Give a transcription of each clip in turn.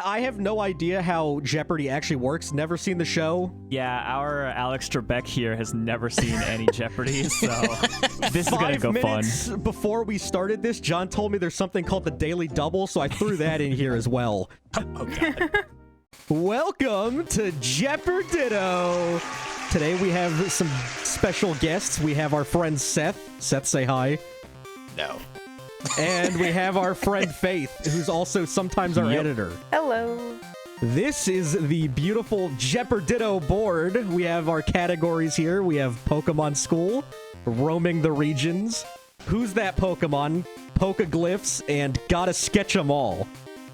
I have no idea how Jeopardy actually works. Never seen the show. Yeah, our Alex Trebek here has never seen any Jeopardy, so this is gonna go fun. 5 minutes before we started this, John told me there's something called the Daily Double, so I threw that in here as well. Oh, God. Welcome to JeoparDitto. Today we have some special guests. We have our friend Seth. Seth, say hi. No. And we have our friend Faith, who's also sometimes our editor. Hello. This is the beautiful JeoparDitto board. We have our categories here. We have Pokemon School, Roaming the Regions, Who's That Pokemon, Pokeglyphs, and Gotta Sketch 'em All.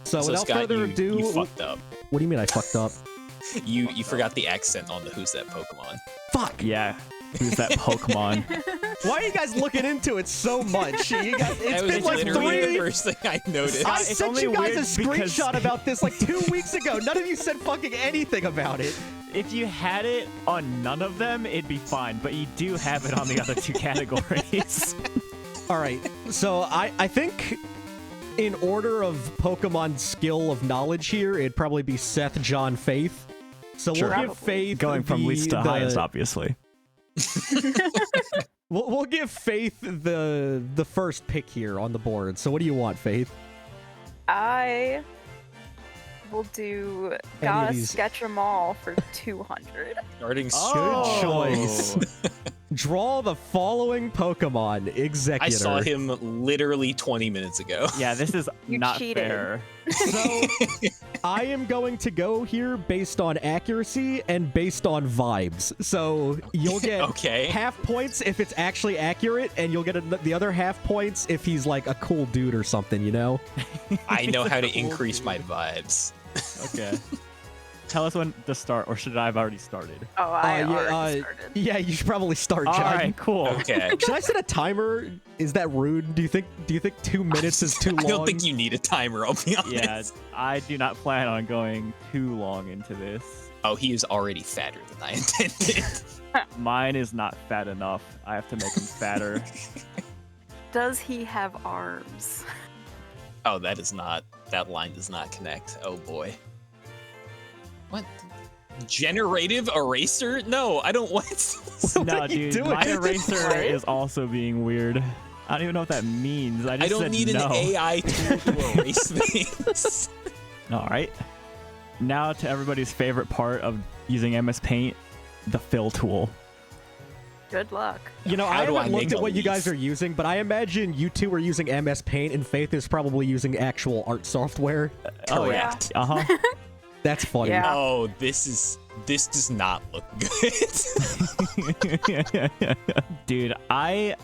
So without Scott, further ado... you fucked up. What do you mean I fucked up? You forgot the accent on the Who's That Pokemon. Fuck! Yeah, who's that Pokemon? Why are you guys looking into it so much? You guys, it's been like literally the first thing I noticed. I It's sent only you guys weird a screenshot because- about this like 2 weeks ago. None of you said fucking anything about it. If you had it on none of them, it'd be fine, but you do have it on the other two categories. All right, so I think in order of Pokemon skill of knowledge here, it'd probably be Seth, John, Faith. So Sure. we'll give Faith Going from least to highest, obviously. We'll give Faith the first pick here on the board. So what do you want, Faith? I will do Gotta these- Sketch 'em All for 200. Starting Good choice. Draw the following Pokemon, Executor. I saw him literally 20 minutes ago. Yeah, this is You not cheated. fair. So I am going to go here based on accuracy and based on vibes. So you'll get Okay. half points if it's actually accurate, and you'll get the other half points if he's like a cool dude or something, you know? I know how to Cool increase dude. my vibes. Okay. Tell us when to start, or should I have already started? Oh, I already yeah, started. yeah, you should probably start, All John. right, cool. Okay. Should I set a timer? Is that rude? Do you think 2 minutes is too long? I don't think you need a timer, I'll be honest. Yeah, I do not plan on going too long into this. Oh, he is already fatter than I intended. Mine is not fat enough. I have to make him fatter. Does he have arms? Oh, that line does not connect. Oh boy. What? Generative eraser? No, I don't want What No, are you dude, doing? my eraser What? is also being weird. I don't even know what that means. I just I don't said need no. an AI tool to erase things. All right. Now to everybody's favorite part of using MS Paint, the fill tool. Good luck. You know, How I do I haven't looked make at a what you leaf? guys are using, but I imagine you two are using MS Paint, and Faith is probably using actual art software. Oh, yeah. Correct. Uh-huh. That's funny. Yeah. Oh, this does not look good. Dude, I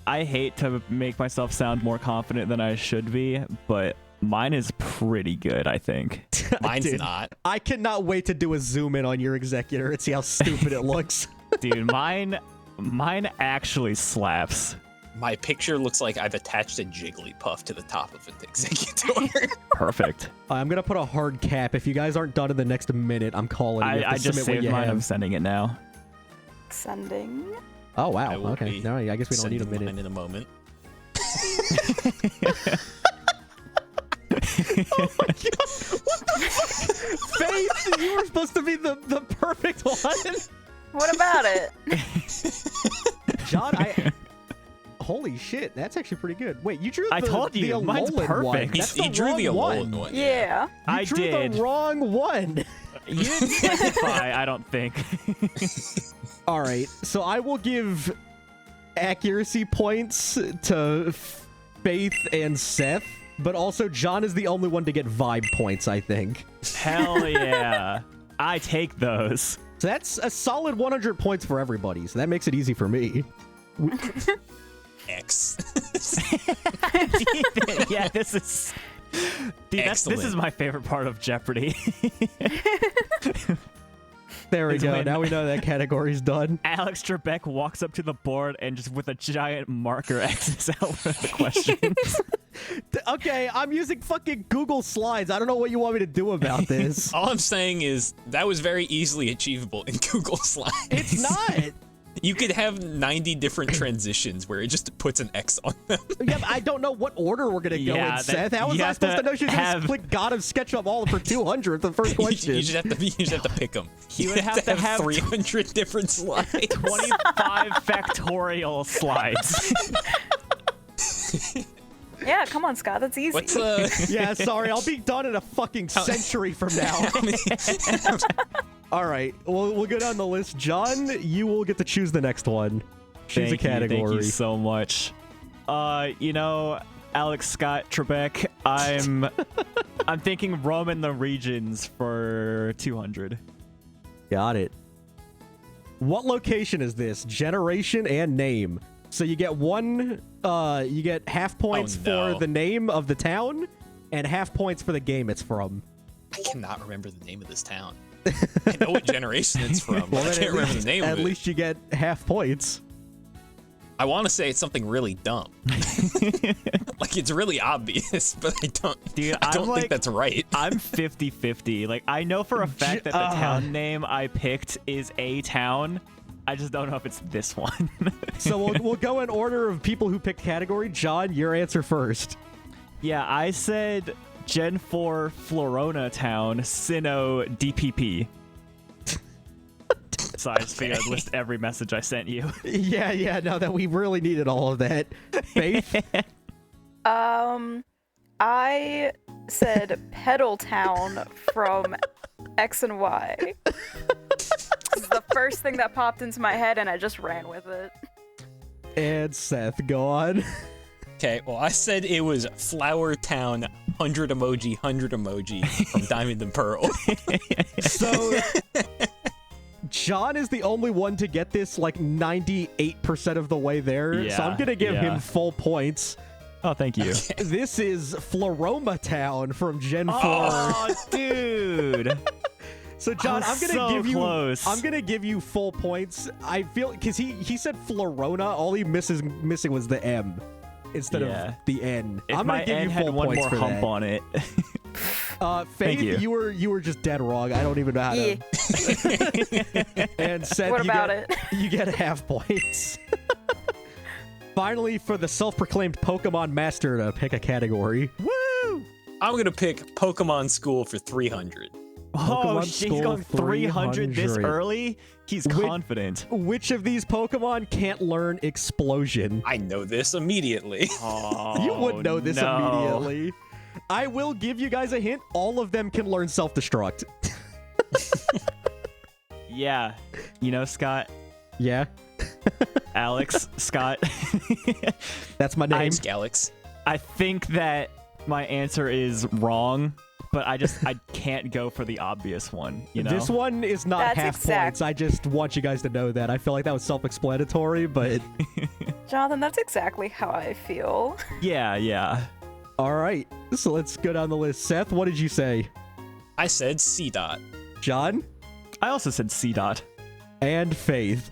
hate to make myself sound more confident than I should be, but mine is pretty good, I think. Mine's Dude, not. I cannot wait to do a zoom in on your Executor and see how stupid it looks. Dude, mine actually slaps. My picture looks like I've attached a Jigglypuff to the top of an executor. Perfect. I'm gonna put a hard cap. If you guys aren't done in the next minute, I'm calling it. You have I to just submit what saved you mine. I'm have. sending it now. Sending. Oh wow. I will Okay. be No, I guess we don't need a sending minute. mine in a moment. Oh my god! What the fuck? Faith, you were supposed to be the perfect one. What about it? John, holy shit, that's actually pretty good. Wait, you drew the I told you, the mine's Alolan perfect. one. He, That's he the drew wrong the one. Alolan one. Yeah. You I drew did. the wrong one. You didn't specify, I don't think. All right, so I will give accuracy points to Faith and Seth, but also John is the only one to get vibe points, I think. Hell yeah. I take those. So that's a solid 100 points for everybody, so that makes it easy for me. X. Yeah, this is... Dude, this Excellent. is my favorite part of Jeopardy. There we Is go. when- Now we know that category's done. Alex Trebek walks up to the board and just with a giant marker X's out the questions. Okay, I'm using fucking Google Slides. I don't know what you want me to do about this. All I'm saying is that was very easily achievable in Google Slides. It's not. You could have 90 different transitions where it just puts an X on them. Yeah, but I don't know what order we're gonna go in, Seth. How was I supposed to know she was gonna click God of Sketchup all for 200 the first question? You just have to pick them. You would have to have 300 different slides. 25 factorial slides. Yeah, come on, Scott. That's easy. What's Yeah, sorry, I'll be done in a fucking century from now. All right, we'll go down the list. John, you will get to choose the next one. Choose a category. Thank you so much. Alex Scott Trebek, I'm thinking Roman the regions for 200. Got it. What location is this? Generation and name. So you get you get half points for the name of the town and half points for the game it's from. I cannot remember the name of this town. I know what generation it's from, but I can't remember the name of it. At least you get half points. I want to say it's something really dumb. Like, it's really obvious, but I don't think that's right. I'm 50-50. Like, I know for a fact that the town name I picked is a town. I just don't know if it's this one. So we'll go in order of people who picked category. John, your answer first. Yeah, I said Gen 4 Florona Town, Sinnoh DPP. So I just figured I'd list every message I sent you. Yeah, no, that we really needed all of that. Faith? I said Pedal Town from X and Y. This is the first thing that popped into my head, and I just ran with it. And Seth, go on. Okay, well, I said it was Flower Town 100 emoji from Diamond and Pearl. So John is the only one to get this like 98% of the way there. So I'm going to give him full points. Oh, thank you. This is Floroma Town from Gen 4. Oh, dude. So John, I'm gonna give you full points. I feel because he said Florona, all he missing was the M instead of the N. If I'm my gonna give N you had full one points more for hump that. on it. Faith, you were just dead wrong. I don't even know how to. And Seth, What about you get half points. Finally, for the self-proclaimed Pokemon master to pick a category. Woo! I'm gonna pick Pokemon School for 300. Oh, Pokemon shit, he's going 300 this early? He's confident. Which of these Pokemon can't learn Explosion? I know this immediately. Oh, You would know this immediately. I will give you guys a hint. All of them can learn self-destruct. Yeah. You know, Scott? Yeah? Alex Scott? That's my name. Alex. I think that my answer is wrong, but I can't go for the obvious one, you know? This one is not That's half points. I just want you guys to know that. I feel like that was self-explanatory, but... Jonathan, that's exactly how I feel. Yeah. All right. So let's go down the list. Seth, what did you say? I said C-Dot. John? I also said C-Dot. And Faith.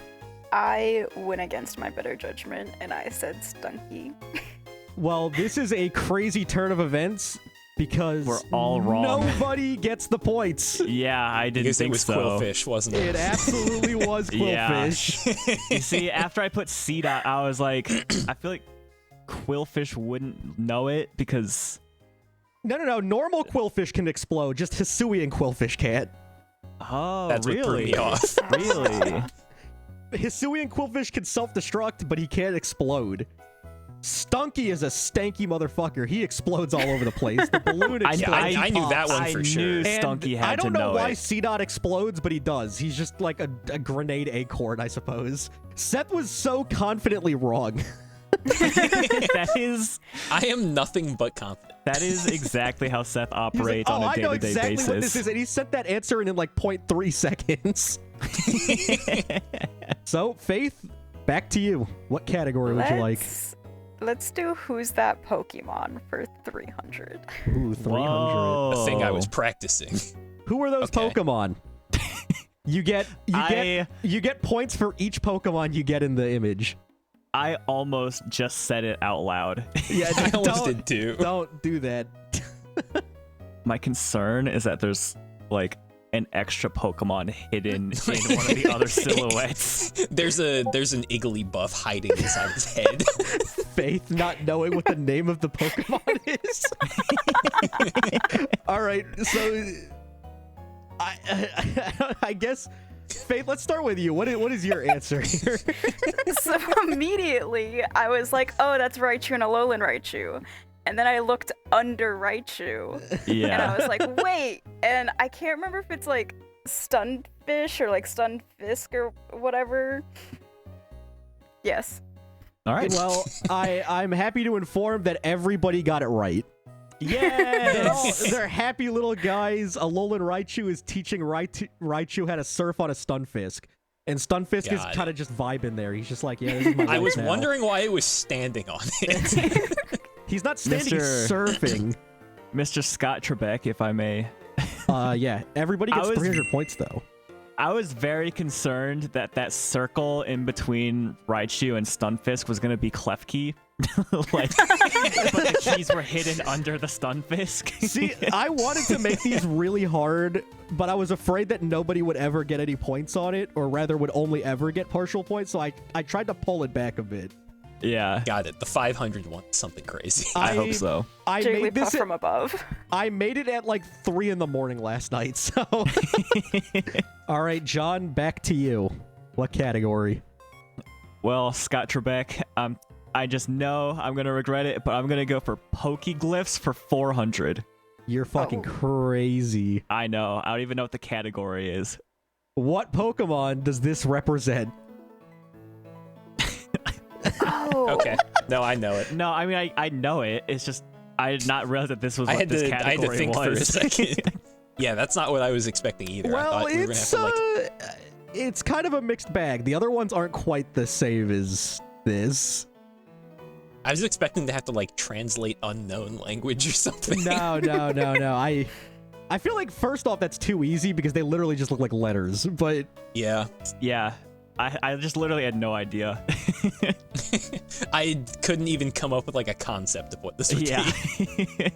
I went against my better judgment, and I said Stunky. Well, this is a crazy turn of events because we're all wrong. Nobody gets the points. Yeah, I didn't think it was so. Quillfish, wasn't it? It absolutely was Quillfish. You see, after I put C-Dot, I was like, I feel like Quillfish wouldn't know it because... No. Normal Quillfish can explode. Just Hisuian Quillfish can't. Oh, That's really? what threw me off. Really? Hisuian Quillfish can self-destruct, but he can't explode. Stunky is a stanky motherfucker. He explodes all over the place. The balloon explodes. I knew that one I for sure. knew Stunky had I don't to know why it. C-Dot explodes, but he does. He's just like a grenade acorn, I suppose. Seth was so confidently wrong. That is... I am nothing but confident. That is exactly how Seth operates on a I know day-to-day exactly basis. what this is, and he sent that answer in like 0.3 seconds. So, Faith, back to you. What category would you like? Let's do Who's That Pokemon for 300. Ooh, 300. Whoa. The thing I was practicing. Who are those Pokemon? You get points for each Pokemon you get in the image. I almost just said it out loud. Yeah, I almost did too. Don't do that. My concern is that there's like an extra Pokemon hidden in one of the other silhouettes. There's an Igglybuff hiding inside his head. Faith not knowing what the name of the Pokemon is. All right, so I guess Faith, let's start with you. What is your answer here? So immediately I was like, oh, that's Raichu and Alolan Raichu. And then I looked under Raichu. Yeah. And I was like, wait. And I can't remember if it's like Stunfish or like Stunfisk or whatever. Yes. All right. Well, I'm happy to inform that everybody got it right. Yes! They're happy little guys. Alolan Raichu is teaching Raichu how to surf on a Stunfisk. And Stunfisk is kind of just vibing there. He's just like, yeah, this is my I life was now. wondering why it was standing on it. He's not standing, he's surfing. Mr. Scott Trebek, if I may. Yeah, everybody gets 300 points, though. I was very concerned that that circle in between Raichu and Stunfisk was going to be Klefki. Like, but the keys were hidden under the Stunfisk. See, I wanted to make these really hard, but I was afraid that nobody would ever get any points on it, or rather would only ever get partial points, so I tried to pull it back a bit. Yeah. Got it. The 500 one is something crazy. I hope so. I made this from above. I made it at like 3 in the morning last night, so... All right, John, back to you. What category? Well, Scott Trebek, I just know I'm going to regret it, but I'm going to go for Pokeglyphs for 400. You're fucking crazy. I know. I don't even know what the category is. What Pokemon does this represent? Oh. Okay. No, I know it. No, I mean, I know it. It's just, I did not realize that this was what this category I had to think was. for a second. Yeah, that's not what I was expecting either. I Well, thought we were gonna have to, like... it's kind of a mixed bag. The other ones aren't quite the same as this. I was expecting to have to, like, translate unknown language or something. No. I feel like, first off, that's too easy because they literally just look like letters, but... Yeah. Yeah. I just literally had no idea. I couldn't even come up with, like, a concept of what this would be.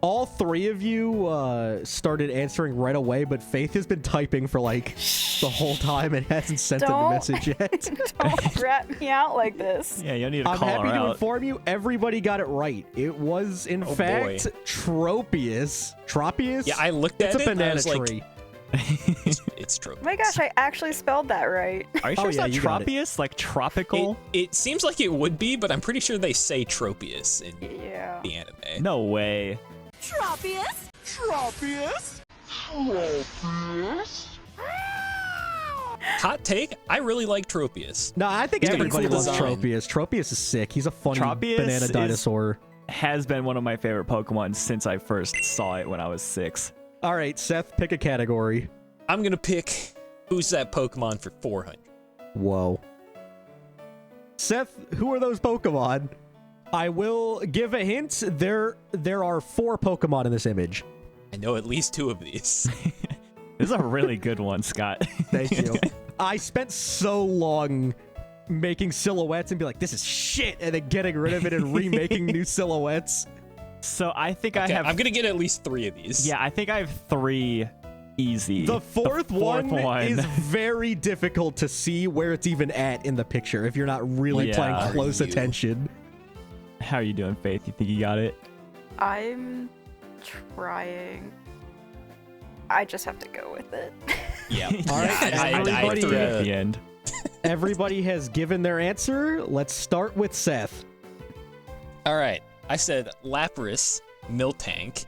All 3 of you started answering right away, but Faith has been typing for, like, the whole time and hasn't sent in the message yet. Don't rat me out like this. Yeah, you need to I'm call happy her to out. inform you, everybody got it right. It was, in fact, Tropius. Tropius? Yeah, I looked at it's it a banana and I was tree. like, it's true. Oh my gosh, I actually spelled that right. Are you sure it's not you got it. Tropius? Like tropical? It seems like it would be, but I'm pretty sure they say Tropius in Yeah. the anime. No way. Tropius? Tropius? Tropius? Hot take, I really like Tropius. No, I think He's got a everybody cool loves design. Tropius. Tropius is sick. He's a funny Tropius banana is- dinosaur. Has been one of my favorite Pokemon since I first saw it when I was 6. All right, Seth, pick a category. I'm gonna pick who's that Pokemon for 400. Whoa. Seth, who are those Pokemon? I will give a hint. There are 4 Pokemon in this image. I know at least 2 of these. This is a really good one, Scott. Thank you. I spent so long making silhouettes and be like, this is shit, and then getting rid of it and remaking new silhouettes. So I think Okay, I have... I'm gonna get at least 3 of these. Yeah, I think I have 3 easy. The fourth one is very difficult to see where it's even at in the picture if you're not really Yeah. paying Are close you? attention. How are you doing, Faith? You think you got it? I'm trying. I just have to go with it. Yeah. All right, everybody- threw At the end. Everybody has given their answer. Let's start with Seth. All right. I said Lapras, Miltank,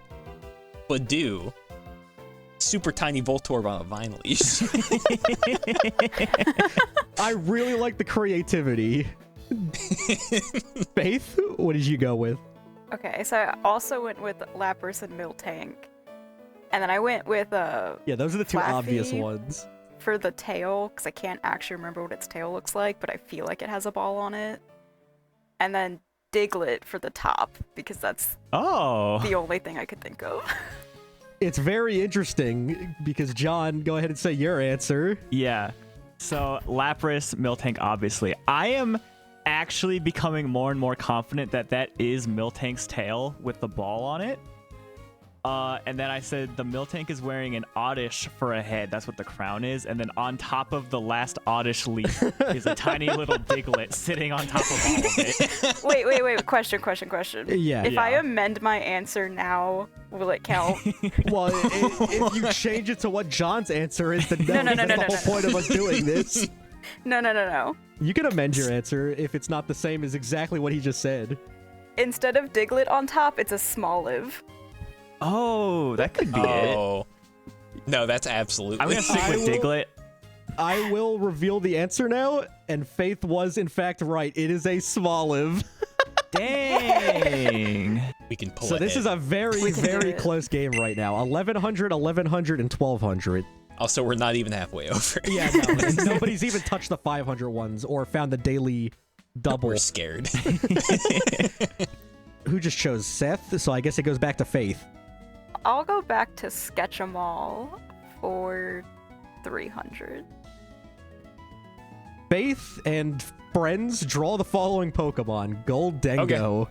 Badoo, super tiny Voltorb on a vine leash. I really like the creativity. Faith, what did you go with? Okay, so I also went with Lapras and Miltank. And then I went with Yeah, those are the 2 Flaffy. obvious ones. for the tail, because I can't actually remember what its tail looks like, but I feel like it has a ball on it. And then Diglett for the top, because that's Oh. the only thing I could think of. It's very interesting because, John, go ahead and say your answer. Yeah. So Lapras, Miltank, obviously. I am actually becoming more and more confident that that is Miltank's tail with the ball on it. And then I said the Miltank is wearing an oddish for a head. That's what the crown is. And then on top of the last oddish leaf is a tiny little Diglett sitting on top of all of it. Wait. Question. Yeah. If I amend my answer now, will it count? Well, if you change it to what John's answer is, then No, that's the whole point of us doing this. No. You can amend your answer if it's not the same as exactly what he just said. Instead of Diglett on top, it's a Smoliv. Oh, that could be it. Oh. No, that's absolutely. I'm gonna stick with Diglett. I will reveal the answer now, and Faith was in fact right. It is a Smoliv. Dang. We can pull So this ahead. is a very, very close game right now. 1100, 1100, and 1200. Also, we're not even halfway over. Yeah, no, and nobody's even touched the 500 ones or found the daily double. We're scared. Who just chose Seth? So I guess it goes back to Faith. I'll go back to Sketch 'em All for 300. Faith and friends draw the following Pokemon: Goldengo.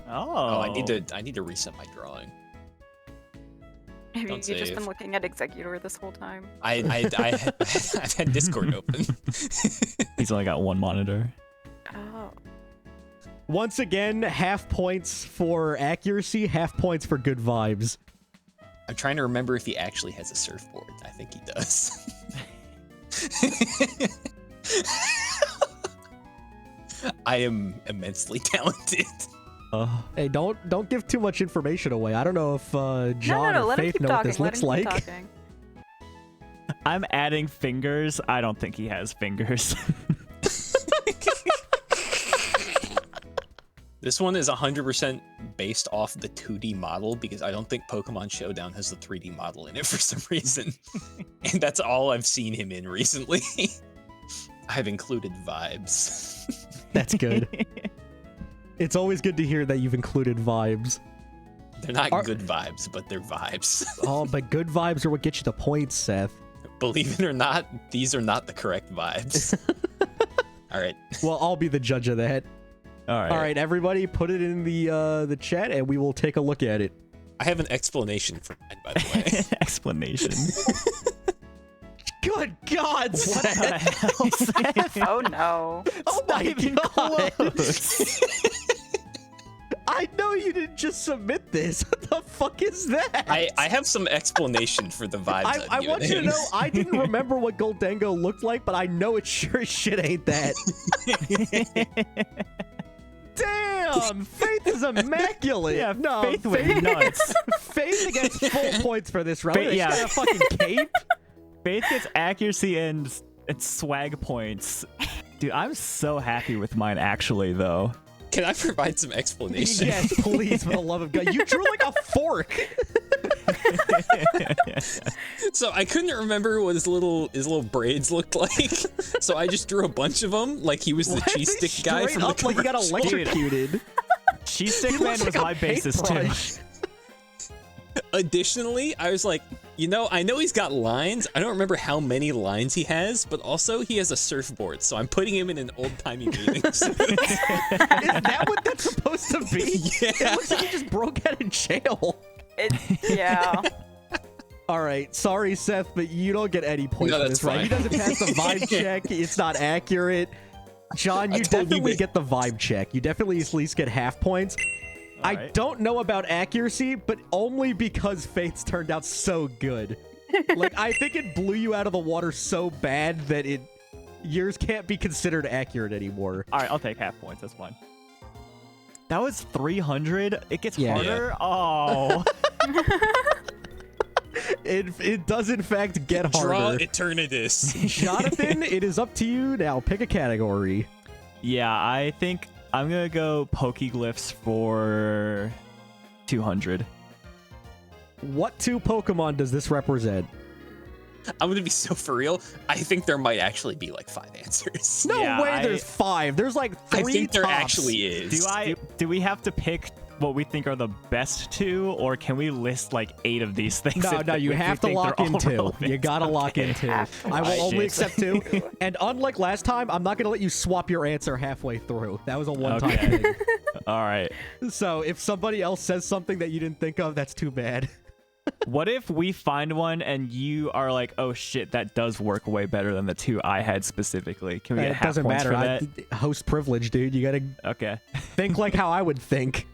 Oh, I need to reset my drawing. Have you Don't just save. been looking at Executor this whole time? I've had Discord open. He's only got one monitor. Oh. Once again, half points for accuracy, half points for good vibes. I'm trying to remember if he actually has a surfboard. I think he does. I am immensely talented. Hey, don't give too much information away. I don't know if John No, or let him Faith keep know talking. what this Let looks him keep like. talking. I'm adding fingers. I don't think he has fingers. This one is 100% based off the 2D model because I don't think Pokemon Showdown has the 3D model in it for some reason. And that's all I've seen him in recently. I've included vibes. That's good. It's always good to hear that you've included vibes. They're not good vibes, but they're vibes. Oh, but good vibes are what get you the points, Seth. Believe it or not, these are not the correct vibes. All right. Well, I'll be the judge of that. All right. All right, everybody, put it in the chat, and we will take a look at it. I have an explanation for mine, by the way. Explanation. Good God, What Seth! the hell, Seth? Oh no. Oh Not my even God! close. I know you didn't just submit this. What the fuck is that? I have some explanation for the vibes I've I given want you to him. know I didn't remember what Goldengo looked like, but I know it sure as shit ain't that. Damn! Faith is immaculate. Yeah, no, Faith went nuts. Faith gets full points for this round. Faith- She's yeah. got a fucking cape. Faith gets accuracy and swag points. Dude, I'm so happy with mine actually, though. Can I provide some explanation? Yes, please, for the love of God. You drew like a fork. So I couldn't remember what his little braids looked like. So I just drew a bunch of them, like he was the cheese stick guy Straight from up the like he got commercial. electrocuted. Cheese Stick He Man looks was like a my basis too. paintbrush. Additionally, I was like, you know, I know he's got lines. I don't remember how many lines he has, but also he has a surfboard, so I'm putting him in an old-timey bathing suit. Is that what that's supposed to be? Yeah. It looks like he just broke out of jail. Yeah. All right, sorry, Seth, but you don't get any points No, for that's this, right? He fine. doesn't pass the vibe check. It's not accurate. John, I you told you definitely that. get the vibe check. You definitely at least get half points. I right. don't know about accuracy, but only because Faith's turned out so good. Like, I think it blew you out of the water so bad that yours can't be considered accurate anymore. All right, I'll take half points. That's fine. That was 300. It gets Yeah. harder. Oh. It does, in fact, get Draw harder. Eternatus. Jonathan, it is up to you now. Pick a category. Yeah, I think I'm gonna go Pokeglyphs for 200. What two Pokemon does this represent? I'm gonna be so for real. I think there might actually be like 5 answers. No Yeah, way there's 5. There's like 3 I think there tops. actually is. Do we have to pick what we think are the best 2, or can we list like 8 of these things? No, you have to lock in 2. You gotta lock in 2. Have to I will lock only in accept 2. And unlike last time, I'm not gonna let you swap your answer halfway through. That was a one-time Okay. thing. All right. So if somebody else says something that you didn't think of, that's too bad. What if we find one and you are like, oh shit, that does work way better than the two I had specifically? Can we get It half doesn't points matter. for that? Host privilege, dude. You gotta Okay. think like how I would think.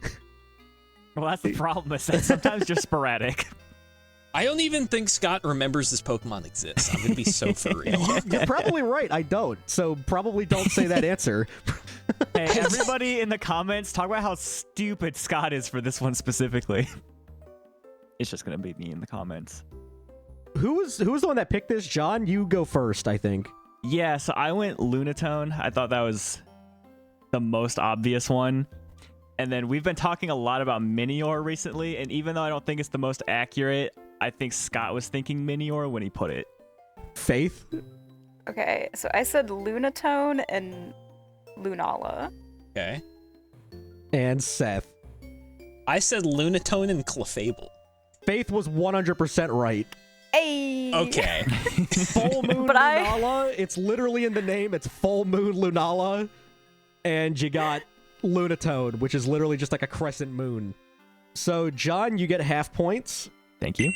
Well, that's the problem. Is that sometimes you're sporadic. I don't even think Scott remembers this Pokemon exists. I'm gonna be so for real. You're probably right. I don't. So probably don't say that answer. Hey, everybody in the comments, talk about how stupid Scott is for this one specifically. It's just gonna be me in the comments. Who was the one that picked this? John, you go first, I think. Yeah, so I went Lunatone. I thought that was the most obvious one. And then we've been talking a lot about Minior recently, and even though I don't think it's the most accurate, I think Scott was thinking Minior when he put it. Faith? Okay, so I said Lunatone and Lunala. Okay. And Seth. I said Lunatone and Clefable. Faith was 100% right. Hey. Okay. Full Moon But I- Lunala. It's literally in the name. It's Full Moon Lunala. And you got Lunatone, which is literally just like a crescent moon. So, John, you get half points. Thank you.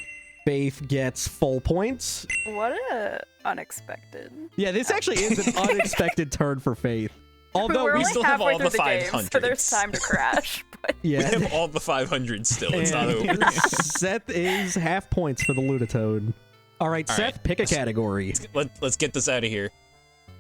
Faith gets full points. What a unexpected. Yeah, this actually is an unexpected turn for Faith. Although We're we only still have halfway all through the game, so 500s. there's time to crash. But We yeah, have all the 500 still. It's not over. and Seth is half points for the Lunatone. All right, All Seth, right. pick a category. Let's get this out of here.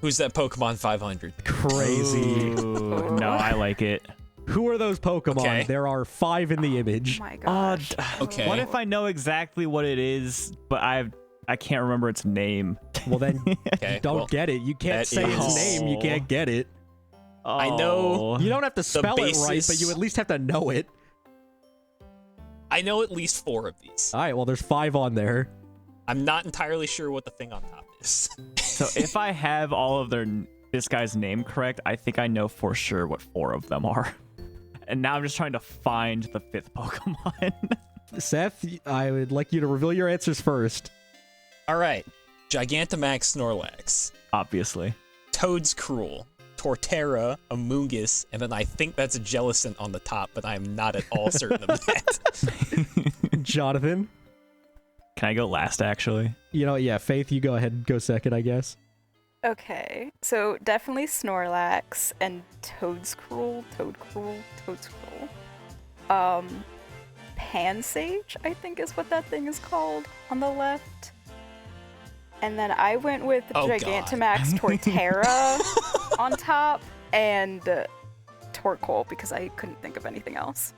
Who's that Pokemon 500? Crazy. Ooh, no, I like it. Who are those Pokemon? Okay. There are 5 in the oh image. my gosh. okay. What if I know exactly what it is, but I can't remember its name? Well, then Okay, don't well, get it. You can't that say its is- name. You can't get it. I know- Oh. You don't have to spell it right, but basis- you at least have to know it. I know at least 4 of these. All right, well, there's 5 on there. I'm not entirely sure what the thing on top is. So if I have all of this guy's name correct, I think I know for sure what 4 of them are. And now I'm just trying to find the 5th Pokemon. Seth, I would like you to reveal your answers first. All right. Gigantamax Snorlax, Obviously. Toad's Cruel, Torterra, Amoonguss, and then I think that's a Jellicent on the top, but I am not at all certain of that. Jonathan? Can I go last, actually? You know, yeah, Faith, you go ahead and go second, I guess. Okay, so definitely Snorlax and Toadcruel. Pansage, I think is what that thing is called on the left. And then I went with Oh, God. Gigantamax Torterra on top and Torkoal because I couldn't think of anything else.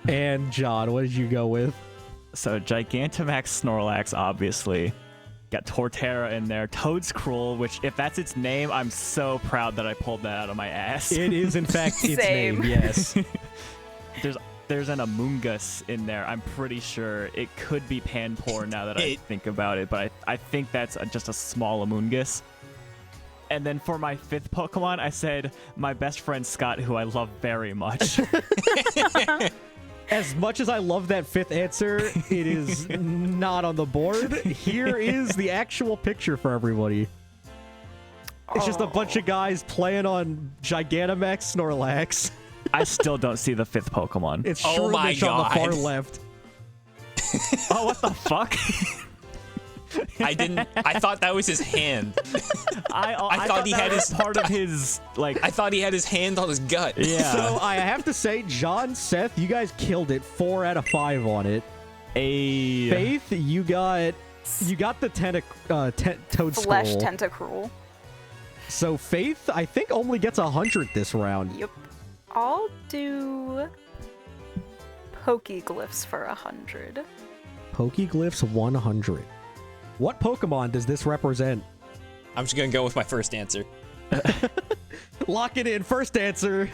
And John, what did you go with? So Gigantamax Snorlax, obviously. Got Torterra in there. Toadcruel, which if that's its name, I'm so proud that I pulled that out of my ass. It is, in fact, its Same. name, yes. There's an Amoonguss in there. I'm pretty sure it could be Panpour now that I think about it, but I think that's just a small Amoonguss. And then for my 5th Pokemon, I said my best friend Scott, who I love very much. As much as I love that 5th answer, it is not on the board. Here is the actual picture for everybody. It's just a bunch of guys playing on Gigantamax Snorlax. I still don't see the 5th Pokemon. It's Oh my Shroomish on the far God. left. Oh, what the fuck? I thought that was his hand. I thought he that had was his- part of his, like, I thought he had his hand on his gut. yeah. So I have to say, John, Seth, you guys killed it. 4 out of 5 on it. a Faith, you got the Toadstool. Flesh Tentacruel. So Faith, I think, only gets 100 this round. Yep. I'll do Pokeglyphs for 100. Pokeglyphs 100. What Pokemon does this represent? I'm just gonna go with my first answer. Lock it in. First answer.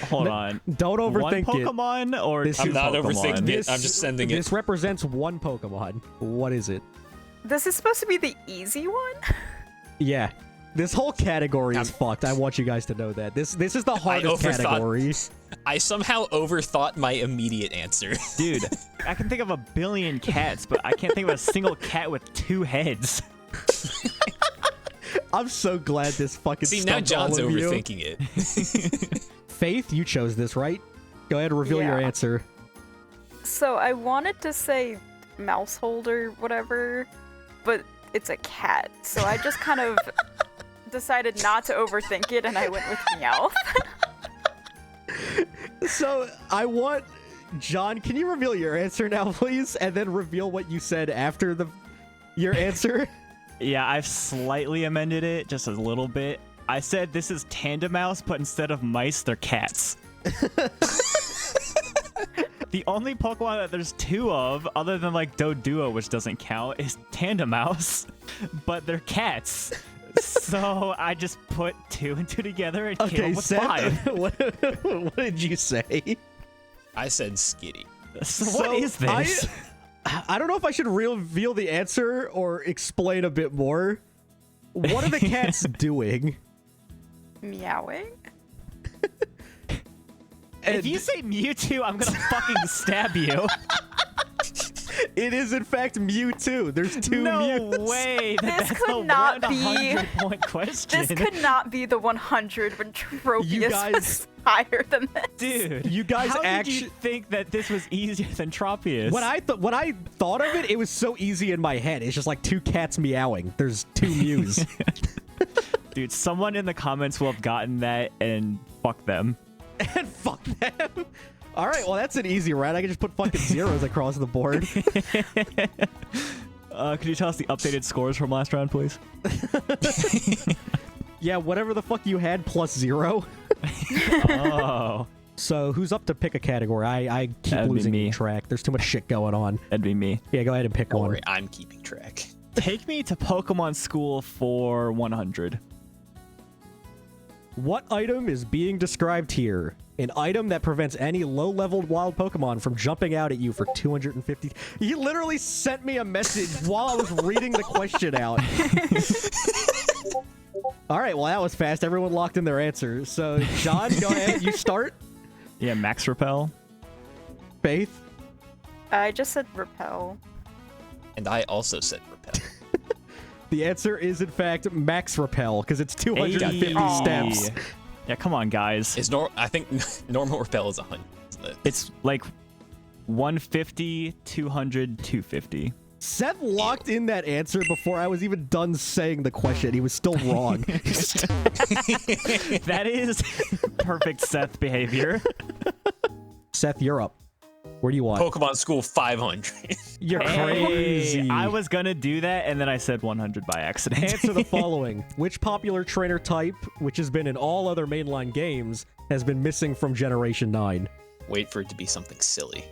hold on. Don't One overthink it. Pokemon or This two is- I'm not Pokemon? overthinking it. I'm just sending it. This represents one Pokemon. What is it? This is supposed to be the easy one? Yeah. This whole category is fucked. I want you guys to know that. This is the hardest overthought- category. I somehow overthought my immediate answer. Dude, I can think of a billion cats, but I can't think of a single cat with 2 heads. I'm so glad this fucking See, now stumped all John's of you. overthinking it. Faith, you chose this, right? Go ahead and reveal your Yeah. answer. So I wanted to say mouse holder, whatever, but it's a cat. So I just kind of decided not to overthink it, and I went with Meowth. So I want John. Can you reveal your answer now, please, and then reveal what you said after your answer? Yeah, I've slightly amended it just a little bit. I said this is Tandem Mouse, but instead of mice, they're cats. The only Pokemon that there's 2 of, other than like Doduo, which doesn't count, is Tandem Mouse, but they're cats. So I just put 2 and 2 together and came up with Seth, 5. what did you say? I said Skitty. So what is this? I don't know if I should reveal the answer or explain a bit more. What are the cats doing? Meowing? If you say Mewtwo, I'm gonna fucking stab you. It is in fact Mewtwo. There's 2 No Mews. way. This That's could a not be- 100-point question. This could not be the 100 when Tropius guys- was higher than this. Dude, You guys how did actu- you think that this was easier than Tropius? When I thought of it, it was so easy in my head. It's just like 2 cats meowing. There's 2 Mews. Dude, someone in the comments will have gotten that, and fuck them. And fuck them. All right, well that's an easy round. I can just put fucking zeros across the board. Could you tell us the updated scores from last round, please? Yeah, whatever the fuck you had plus 0. Oh, So who's up to pick a category? I keep That'd be losing me. track. There's too much shit going on. that'd be me. Yeah, go ahead and pick Don't one. worry, I'm keeping track. Take me to Pokemon School for 100. What item is being described here? An item that prevents any low-leveled wild Pokemon from jumping out at you for 250. He literally sent me a message while I was reading the question out. All right, well, that was fast. Everyone locked in their answers. So, John, go ahead. You start. Yeah, Max Repel. Faith. I just said repel. And I also said repel. The answer is, in fact, Max Repel, because it's 250 Ayy. steps. Yeah, come on, guys. I think normal repel is 100. Isn't it? It's like 150, 200, 250. Seth locked in that answer before I was even done saying the question. He was still wrong. That is perfect Seth behavior. Seth, you're up. Where do you want? Pokemon School 500. You're Hey, crazy. I was gonna do that, and then I said 100 by accident. Answer the following. Which popular trainer type, which has been in all other mainline games, has been missing from Generation 9? Wait for it to be something silly.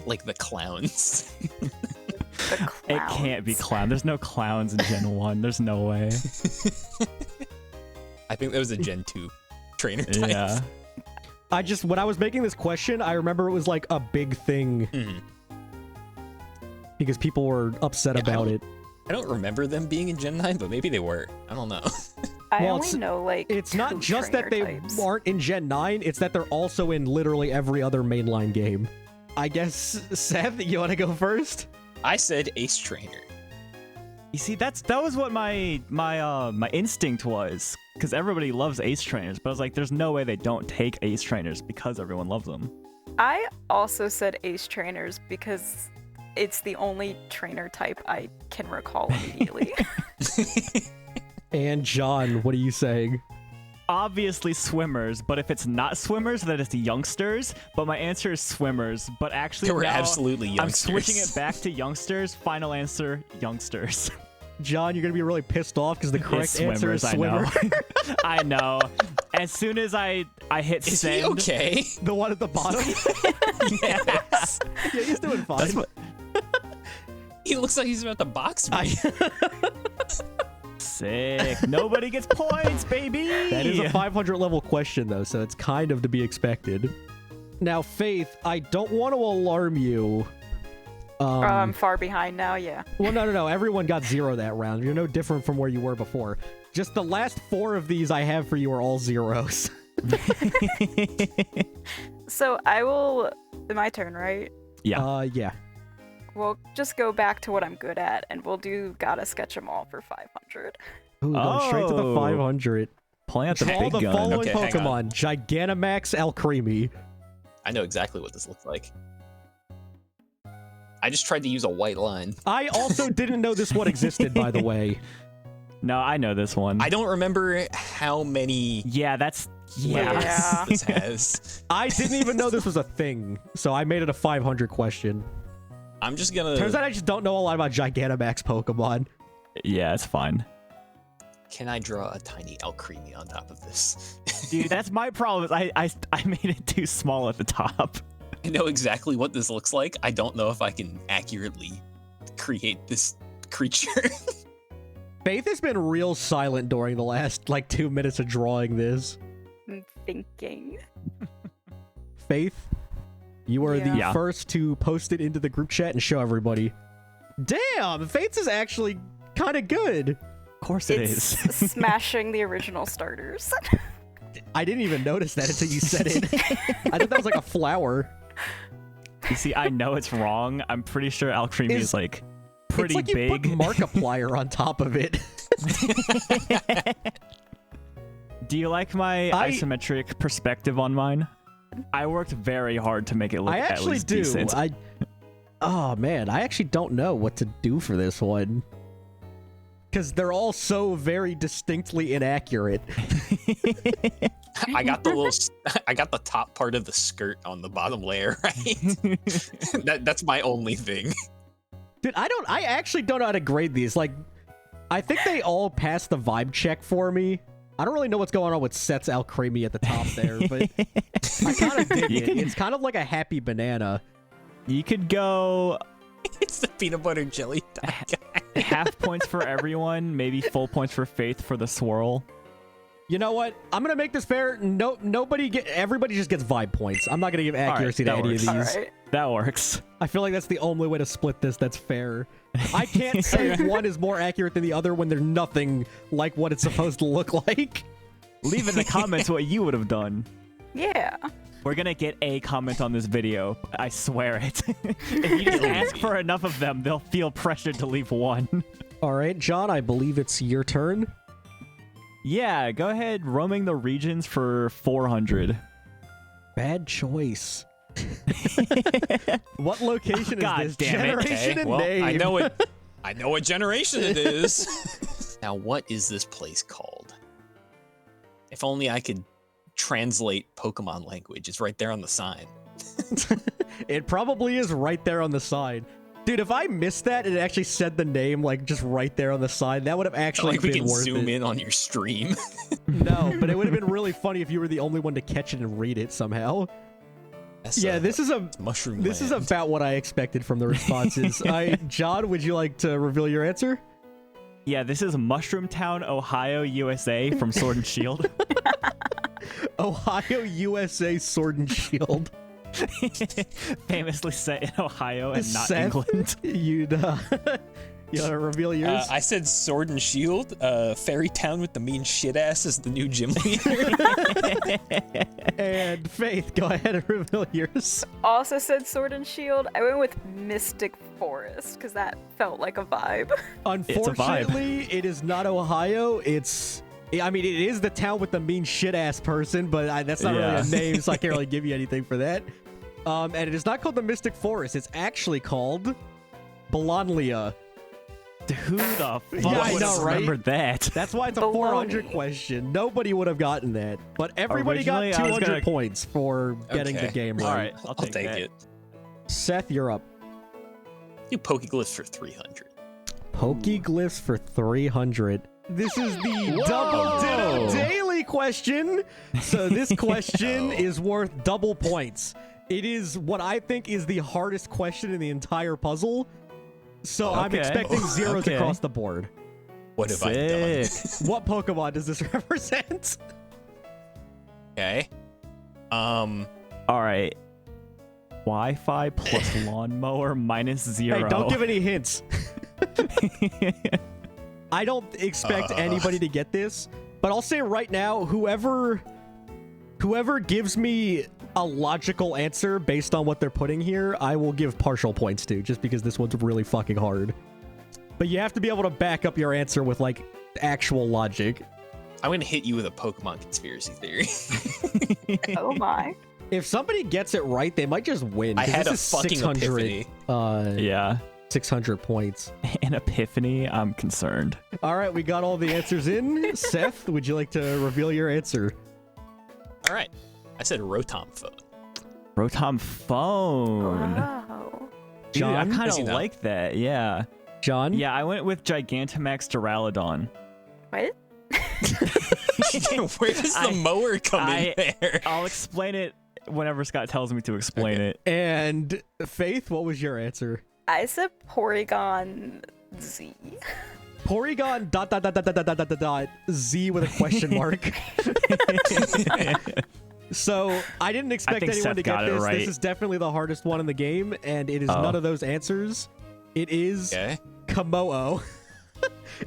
Like the clowns. The clowns. It can't be clown. There's no clowns in Gen 1. There's no way. I think that was a Gen 2 trainer type. Yeah. When I was making this question, I remember it was like a big thing Mhm. because people were upset Yeah, about it. I don't remember them being in Gen 9, but maybe they were. I don't know. I Well, only it's- know like It's not 2 just that they trainer types. aren't in Gen 9, it's that they're also in literally every other mainline game. I guess, Seth, you want to go first? I said Ace Trainer. You see, that was what my instinct was, because everybody loves Ace Trainers. But I was like, there's no way they don't take Ace Trainers because everyone loves them. I also said ace trainers because it's the only trainer type I can recall immediately. And John, what are you saying? Obviously swimmers, but if it's not swimmers, then it's youngsters. But my answer is swimmers. But actually, They were now absolutely I'm youngsters. switching it back to youngsters. Final answer, youngsters. John, you're going to be really pissed off because the correct It's answer is swimmers, swimmer. I know. As soon as I hit Is send, he okay? The one at the bottom? Yes. Yeah, he's doing fine. that's what. He looks like he's about to box me. Sick. Nobody gets points, baby. That is a 500 level question, though, so it's kind of to be expected. Now, Faith, I don't want to alarm you. I'm far behind now, yeah. Well, no. Everyone got 0 that round. You're no different from where you were before. Just the last 4 of these I have for you are all zeros. So I will. My turn, right? Yeah. Yeah. We'll just go back to what I'm good at, and we'll do gotta sketch them all for 500. Ooh, going straight to the Oh. 500. Playing at the Draw big the gun. following Okay, hang on. Pokemon. Gigantamax Alcremie. I know exactly what this looks like. I just tried to use a white line. I also didn't know this one existed, by the way. No, I know this one. I don't remember how many Yeah, that's Yeah. this has. I didn't even know this was a thing, so I made it a 500 question. I'm just gonna. Turns out I just don't know a lot about Gigantamax Pokemon. Yeah, it's fine. Can I draw a tiny Alcremie on top of this? Dude, that's my problem. Is I made it too small at the top. I know exactly what this looks like. I don't know if I can accurately create this creature. Faith has been real silent during the last, like, 2 minutes of drawing this. I'm thinking. Faith, you are the Yeah. first to post it into the group chat and show everybody. Damn, Faith's is actually kind of good. Of course it It's is. smashing the original starters. I didn't even notice that until you said it. I thought that was like a flower. You see, I know it's wrong. I'm pretty sure Alcremie is like pretty it's like big. You put Markiplier on top of it. Do you like my isometric perspective on mine? I worked very hard to make it look I at actually least do. decent. Oh man, I actually don't know what to do for this one. Because they're all so very distinctly inaccurate. I got the top part of the skirt on the bottom layer, right? That's my only thing. Dude, I actually don't know how to grade these. Like, I think they all pass the vibe check for me. I don't really know what's going on with Set's Alcremie at the top there, but I kind of dig it. It's kind of like a happy banana. You could go It's the peanut butter jelly guy. half points for everyone, maybe full points for Faith for the swirl. You know what? I'm gonna make this fair. Everybody just gets vibe points. I'm not gonna give accuracy to that any of works. these. Alright. That works. I feel like that's the only way to split this that's fair. I can't say one is more accurate than the other when there's nothing like what it's supposed to look like. Leave in the comments what you would have done. Yeah. We're gonna get a comment on this video. I swear it. If you just ask for enough of them, they'll feel pressured to leave one. All right, John, I believe it's your turn. Yeah, go ahead, roaming the regions for 400. Bad choice. What location is God this? damn it. Generation and well, name. I know what generation it is. Now, what is this place called? If only I could translate Pokemon language. It's right there on the sign. It probably is right there on the side. Dude, if I missed that and it actually said the name like just right there on the side, that would have actually Like we been can worth zoom it. in on your stream. No, but it would have been really funny if you were the only one to catch it and read it somehow. Yeah, this is mushroom. This is land. about what I expected from the responses. John, would you like to reveal your answer? Yeah, this is Mushroom Town, Ohio, USA from Sword and Shield. Ohio, USA, Sword and Shield. Famously set in Ohio and not Seth, England. You'd you want to reveal yours? I said Sword and Shield. Fairy Town with the mean shit ass is the new gym leader. And Faith, go ahead and reveal yours. Also said Sword and Shield. I went with Mystic Forest because that felt like a vibe. Unfortunately, it is not Ohio. I mean, it is the town with the mean shit ass person, but that's not really a name, so I can't really give you anything for that. And it is not called the Mystic Forest. It's actually called Bologna. Who the fuck Yeah, I would know, have right? remembered that? That's why it's a Bologna. 400 question. Nobody would have gotten that, but everybody got Originally, I was 200 gonna- points for getting the Okay. game right. All right, I'll I'll take take that. it. Seth, you're up. Do Pokeglyphs for 300. Pokeglyphs for 300. This is the Double Ditto Daily question. So this question is worth double points. It is what I think is the hardest question in the entire puzzle. So I'm Okay. expecting zeros Okay. across the board. What have I done? Sick. What Pokemon does this represent? Okay. All right. Wi-Fi plus lawnmower minus 0. Hey, don't give any hints. I don't expect anybody to get this, but I'll say right now, whoever gives me a logical answer based on what they're putting here, I will give partial points to, just because this one's really fucking hard. But you have to be able to back up your answer with, like, actual logic. I'm gonna hit you with a Pokemon conspiracy theory. Oh my. If somebody gets it right, they might just win. I 'cause had a this is fucking 600, epiphany. Yeah. 600 points. An epiphany? I'm concerned. All right, we got all the answers in. Seth, would you like to reveal your answer? All right. I said Rotom phone. Rotom phone. Wow. Dude, I John? kind Does he of know? like that. Yeah. John? Yeah, I went with Gigantamax Duraludon. What? Where does the mower come in there? I'll explain it whenever Scott tells me to explain Okay. it. And Faith, what was your answer? I said Porygon Z. Porygon ... Z with a question mark. So I didn't expect think anyone Seth to got get it this. right. This is definitely the hardest one in the game, and it is Oh. none of those answers. It is Okay. Kamoo.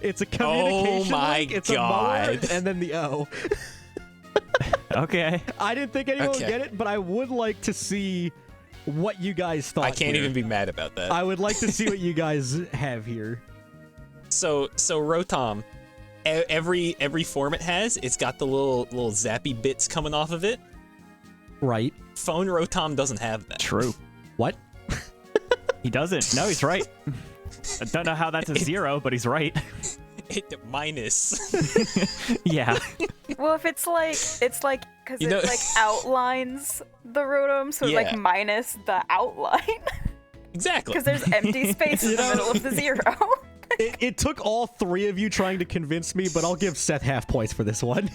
It's a communication my link. It's a God. mower, and then the O. Okay. I didn't think anyone would Okay. get it, but I would like to see what you guys thought. I can't here. even be mad about that. I would like to see what you guys have here. So Rotom, every form it has, it's got the little zappy bits coming off of it. Right. Phone Rotom doesn't have that. True. What? He doesn't. No, he's right. I don't know how that's a 0, but he's right. It minus. Yeah. Well, if it's like because You know- it like outlines the Rotom, so Yeah. like minus the outline Exactly. because there's empty space in You the know- middle of the 0. It took all three of you trying to convince me, but I'll give Seth half points for this one.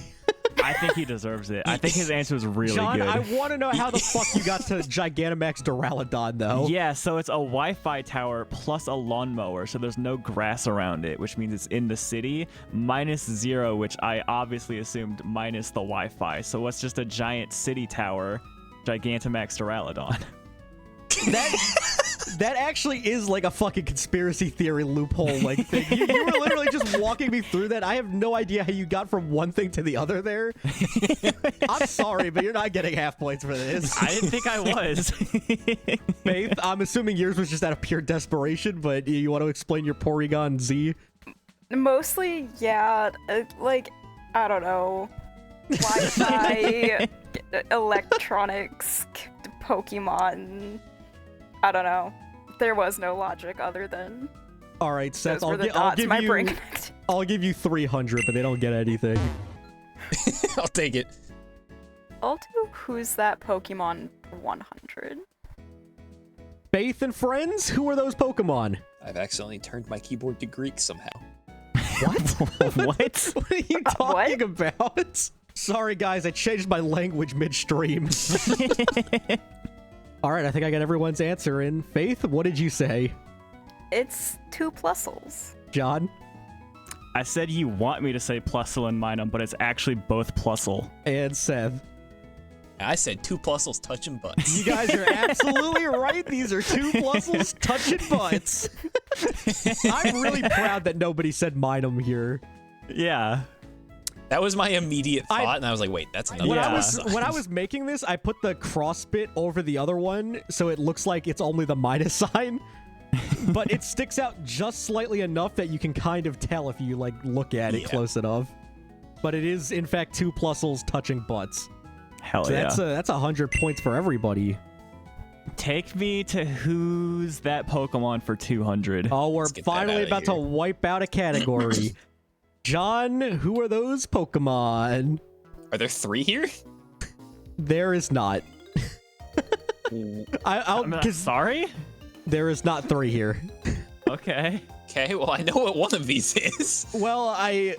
I think he deserves it. I think his answer was really John, good. I want to know how the fuck you got to Gigantamax Duraludon, though. Yeah, so it's a Wi-Fi tower plus a lawnmower, so there's no grass around it, which means it's in the city. Minus 0, which I obviously assumed minus the Wi-Fi. So what's just a giant city tower, Gigantamax Duraludon? That actually is like a fucking conspiracy theory loophole like thing. You were literally just walking me through that. I have no idea how you got from one thing to the other there. I'm sorry, but you're not getting half points for this. I didn't think I was. Faith, I'm assuming yours was just out of pure desperation, but you want to explain your Porygon Z? Mostly, yeah. Like I don't know, Wi-Fi, electronics, Pokemon. I don't know. There was no logic other than All right, Seth, those were the I'll dots give my you brain connected. I'll give you 300, but they don't get anything. I'll take it. I'll do Who's That Pokemon 100. Faith and friends, who are those Pokemon? I've accidentally turned my keyboard to Greek somehow. What? What? What are you talking about? Sorry, guys, I changed my language midstream. All right, I think I got everyone's answer in. Faith, what did you say? It's 2 Plusles. John I said you want me to say Plusle and Minum, but it's actually both Plusle. and Seth. I said 2 Plusles touching butts. You guys are absolutely right. These are 2 Plusles touching butts. I'm really proud that nobody said Minum here. Yeah. That was my immediate thought, and I was like, wait, that's another When Yeah. I was making this, I put the cross bit over the other one, so it looks like it's only the minus sign. But it sticks out just slightly enough that you can kind of tell if you like look at it Yeah. close enough. But it is in fact 2 Plusles touching butts. Hell So yeah. that's 100 points for everybody. Take me to Who's That Pokemon for 200. Oh, we're Let's get that finally outta about to here. wipe out a category. John, who are those Pokemon? Are there 3 here? There is not. I'll I'm because sorry? there is not 3 here. Okay. Okay, well, I know what one of these is. Well, I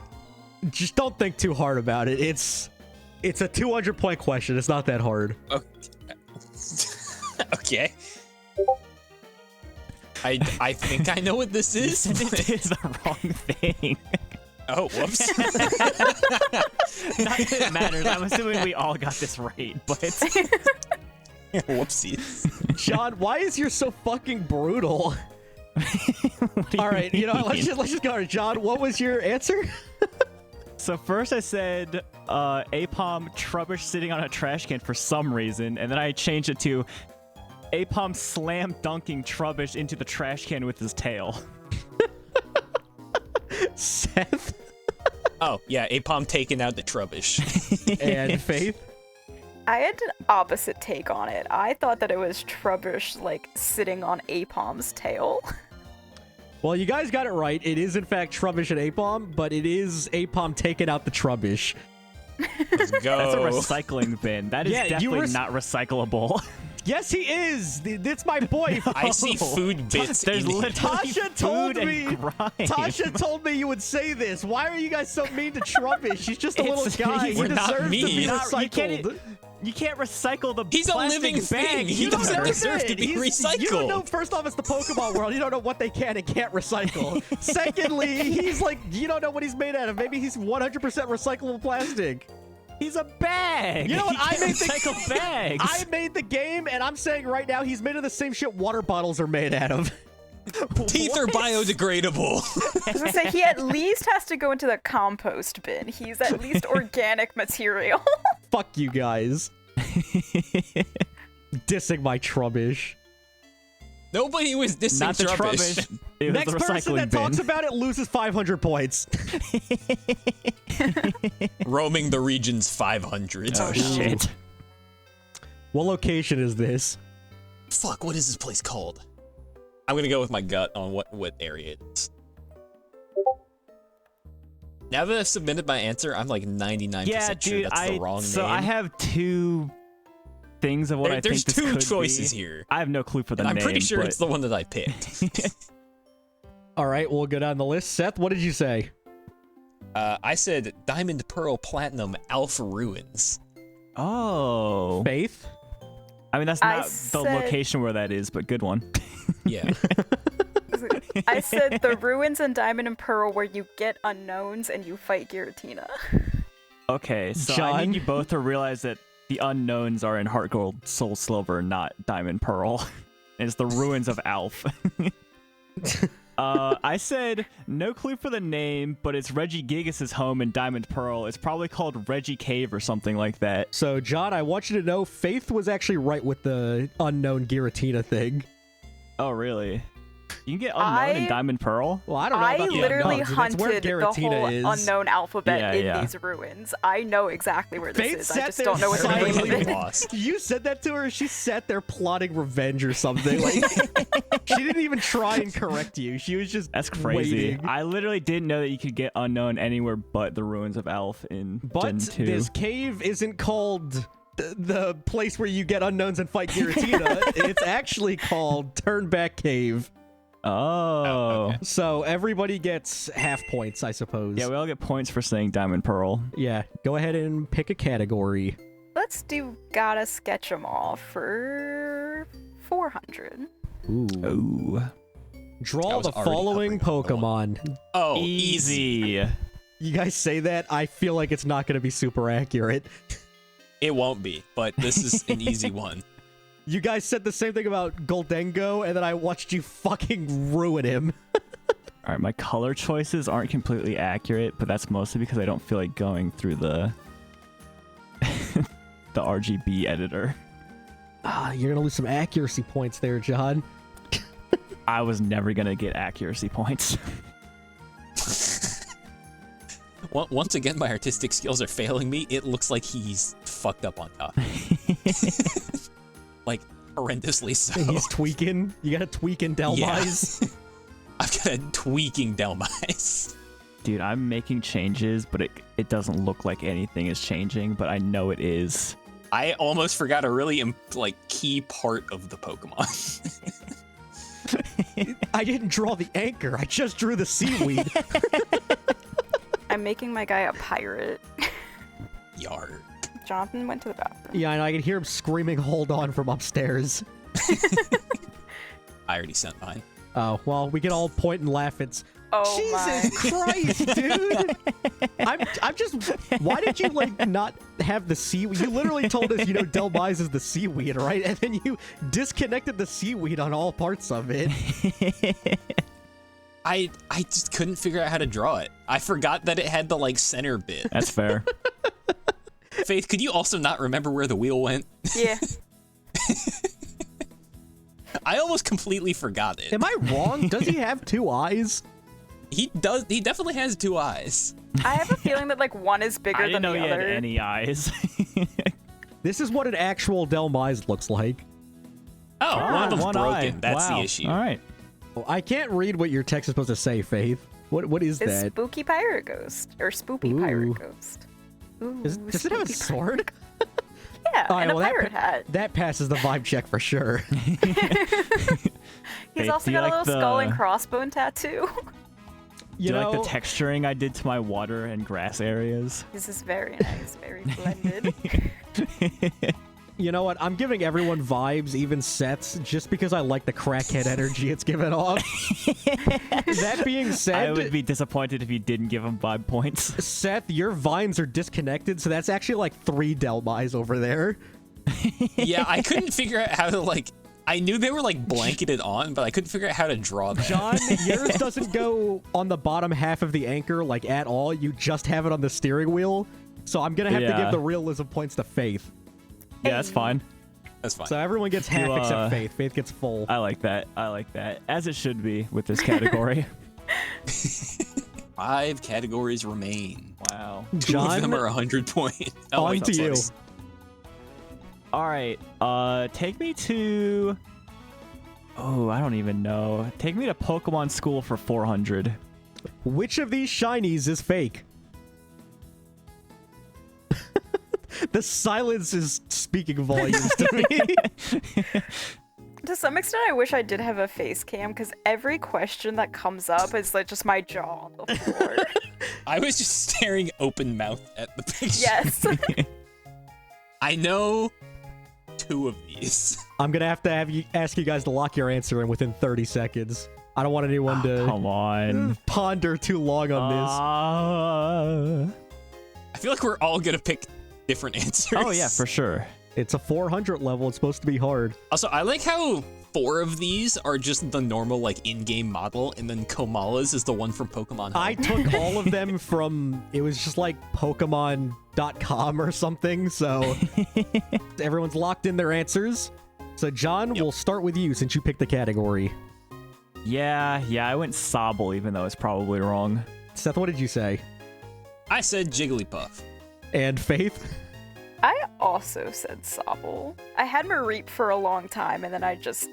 just don't think too hard about it. It's a 200-point question. It's not that hard. Okay. I think I know what this You is. said it is the wrong thing. Oh, whoops. Not that it matters. I'm assuming we all got this right, but Whoopsies. John, why is yours so fucking brutal? what do All right, you know, what, mean? let's just go. John, what was your answer? So first I said Apom Trubbish sitting on a trash can for some reason, and then I changed it to Apom slam dunking Trubbish into the trash can with his tail. Seth Oh, yeah, Apom taking out the Trubbish. and Faith. I had an opposite take on it. I thought that it was Trubbish, like, sitting on Apom's tail. Well, you guys got it right. It is, in fact, Trubbish and Apom, but it is Apom taking out the Trubbish. Let's go. That's a recycling bin. That is definitely not recyclable. Yes, he is. That's my boy. I see food bits There's in it. literally Tasha told food me. and grime. Tasha told me you would say this. Why are you guys so mean to Trubbish? He's just a little guy. He We're not deserves to be mean. recycled. You can't recycle the He's a plastic living bag. thing. He You doesn't don't deserve to be recycled. You don't know, first off, it's the Pokemon world. You don't know what they can and can't recycle. Secondly, he's like, you don't know what he's made out of. Maybe he's 100% recyclable plastic. He's a bag. You know what? He can't recycle bags. I made the game, and I'm saying right now he's made of the same shit water bottles are made out of. Teeth are biodegradable. I was gonna say, he at least has to go into the compost bin. He's at least organic material. Fuck you guys. Dissing my Trubbish. Nobody was dissing Not the Trubbish. Trubbish. It was Next the person recycling that bin. talks about it loses 500 points. Roaming the region's 500. Oh shit. What location is this? Fuck, what is this place called? I'm gonna go with my gut on what area it is. Now that I've submitted my answer, I'm like 99% Yeah, sure dude. that's the wrong So name. I have two things of what I There's think this two could choices be. here. I have no clue for the And I'm name. pretty sure but it's the one that I picked. All right, we'll go down the list. Seth, what did you say? I said Diamond, Pearl, Platinum, Alpha Ruins. Oh. Faith? I mean, that's I not the said- location where that is, but good one. Yeah. I said the ruins in Diamond and Pearl where you get unknowns and you fight Giratina. Okay, so I John? need you both to realize that the unknowns are in Heart Gold, Soul Silver, not Diamond Pearl. It's the ruins of Alf. I said no clue for the name, but it's Reggie Gigas' home in Diamond Pearl. It's probably called Reggie Cave or something like that. So, John, I want you to know Faith was actually right with the unknown Giratina thing. Oh, really? You can get unknown in Diamond Pearl? Well, I don't know I about the literally unknowns. That's where hunted the Giratina whole is. unknown alphabet Yeah, in yeah. these ruins. I know exactly where this Faith is. I sat just there don't know what the name of silently it. Lost. You said that to her. She sat there plotting revenge or something. Like she didn't even try and correct you. She was just That's crazy. waiting. I literally didn't know that you could get unknown anywhere but the ruins of Alf in Gen But 2. this cave isn't called the place where you get unknowns and fight Giratina. It's actually called Turnback Cave. Oh. okay. So everybody gets half points, I suppose. Yeah, we all get points for saying Diamond Pearl. Yeah, go ahead and pick a category. Let's do Gotta Sketch 'em All for 400. Ooh. Ooh. I Draw was the already following hovering on one. Pokemon. Oh, Easy. You guys say that, I feel like it's not going to be super accurate. It won't be, but this is an easy one. You guys said the same thing about Goldengo, and then I watched you fucking ruin him. All right, my color choices aren't completely accurate, but that's mostly because I don't feel like going through the the RGB editor. Ah, you're going to lose some accuracy points there, John. I was never gonna get accuracy points. Once again, my artistic skills are failing me. It looks like he's fucked up on top. Like, horrendously so. He's tweaking. You got a tweaking Delmise. Yeah. I've got a tweaking Delmise. Dude, I'm making changes, but it doesn't look like anything is changing, but I know it is. I almost forgot a really key part of the Pokemon. I didn't draw the anchor. I just drew the seaweed. I'm making my guy a pirate. Yar. Jonathan went to the bathroom. Yeah, and I can hear him screaming, hold on, from upstairs. I already sent mine. Oh, well, we can all point and laugh. It's Oh Jesus Christ, dude! I'm just. Why did you not have the seaweed? You literally told us, Delmise is the seaweed, right? And then you disconnected the seaweed on all parts of it. I just couldn't figure out how to draw it. I forgot that it had the center bit. That's fair. Faith, could you also not remember where the wheel went? Yeah. I almost completely forgot it. Am I wrong? Does he have two eyes? He does. He definitely has two eyes. I have a feeling that one is bigger I didn't than know the he other. had any eyes. This is what an actual Delmise looks like. Oh, one of them's one broken. eye. That's Wow. the issue. All right. Oh, I can't read what your text is supposed to say, Faith. What is It's that? Spooky Pirate Ghost. Or Spoopy Ooh. Pirate Ghost. Ooh, Does it have a Spoopy sword? Yeah, All right, and a well, pirate hat. That passes the vibe check for sure. He's Hey, also do you got a like little skull and the- crossbone tattoo. You Do you know, like the texturing I did to my water and grass areas? This is very nice, very blended. you know what? I'm giving everyone vibes, even Seth's, just because I like the crackhead energy it's giving off. That being said, I would be disappointed if you didn't give him 5 points. Seth, your vines are disconnected, so that's actually like 3 Delmise over there. Yeah, I couldn't figure out how to like. I knew they were like blanketed on, but I couldn't figure out how to draw them. John, yours doesn't go on the bottom half of the anchor like at all. You just have it on the steering wheel. So I'm gonna have to give Yeah. the realism points to Faith. Yeah, that's fine. That's fine. So everyone gets half You, except Faith. Faith gets full. I like that. I like that. As it should be with this category. 5 categories remain. Wow. 2 of them John, are 100 points. Oh, on wait, to that's you. less. All right. Take me to. Oh, I don't even know. Take me to Pokemon School for 400. Which of these shinies is fake? The silence is speaking volumes to me. To some extent, I wish I did have a face cam, because every question that comes up is like just my jaw on the floor. I was just staring open mouth at the picture. Yes. I know 2 of these. I'm gonna have to ask you guys to lock your answer in within 30 seconds. I don't want anyone to Come on. ponder too long on this. I feel like we're all gonna pick different answers. Oh yeah, for sure. It's a 400 level. It's supposed to be hard. Also, I like how 4 of these are just the normal like in-game model, and then Komala's is the one from Pokemon Home. I took all of them from, it was just like Pokemon.com or something, so everyone's locked in their answers. So John, we'll start with you since you picked the category. Yeah, I went Sobble, even though it's probably wrong. Seth, what did you say? I said Jigglypuff. And Faith? I also said Sobble. I had Mareep for a long time, and then I just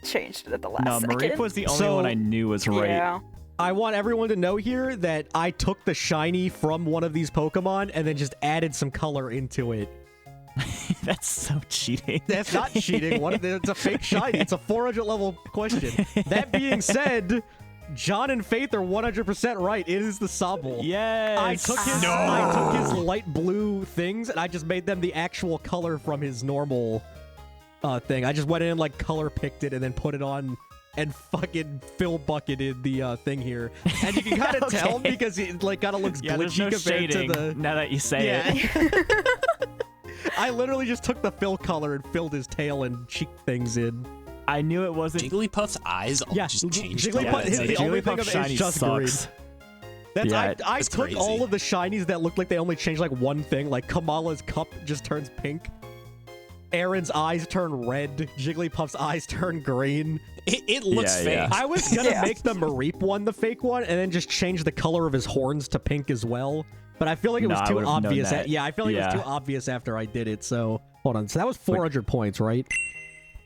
changed it at the last No, second. Mareep was the only So- one I knew was right. Yeah. I want everyone to know here that I took the shiny from one of these Pokemon and then just added some color into it. That's so cheating. That's not cheating. It's a fake shiny. It's a 400 level question. That being said, John and Faith are 100% right. It is the Sobble. Yes. I took his light blue things and I just made them the actual color from his normal thing. I just went in and like color picked it and then put it on and fucking Phil bucketed the thing here. And you can kind of tell Okay. because it like kind of looks Yeah, there's glitchy no compared shading to the. now that you say it. Yeah. I literally just took the Phil color and filled his tail and cheek things in. I knew it wasn't. Jigglypuff's eyes all Yeah, just changed. Jigglypuff color. is It's the like- only thing Jigglypuff of it shiny is just sucks. That's Yeah, I that's took crazy. all of the shinies that looked like they only changed like one thing. Like Kamala's cup just turns pink. Aaron's eyes turn red. Jigglypuff's eyes turn green. It looks Yeah, fake. yeah. I was gonna Yeah. make the Mareep one the fake one, and then just change the color of his horns to pink as well. But I feel like it No, was I too would've known obvious. that. Yeah, I feel like it was Yeah. too obvious after I did it. So hold on. So that was 400 points, right?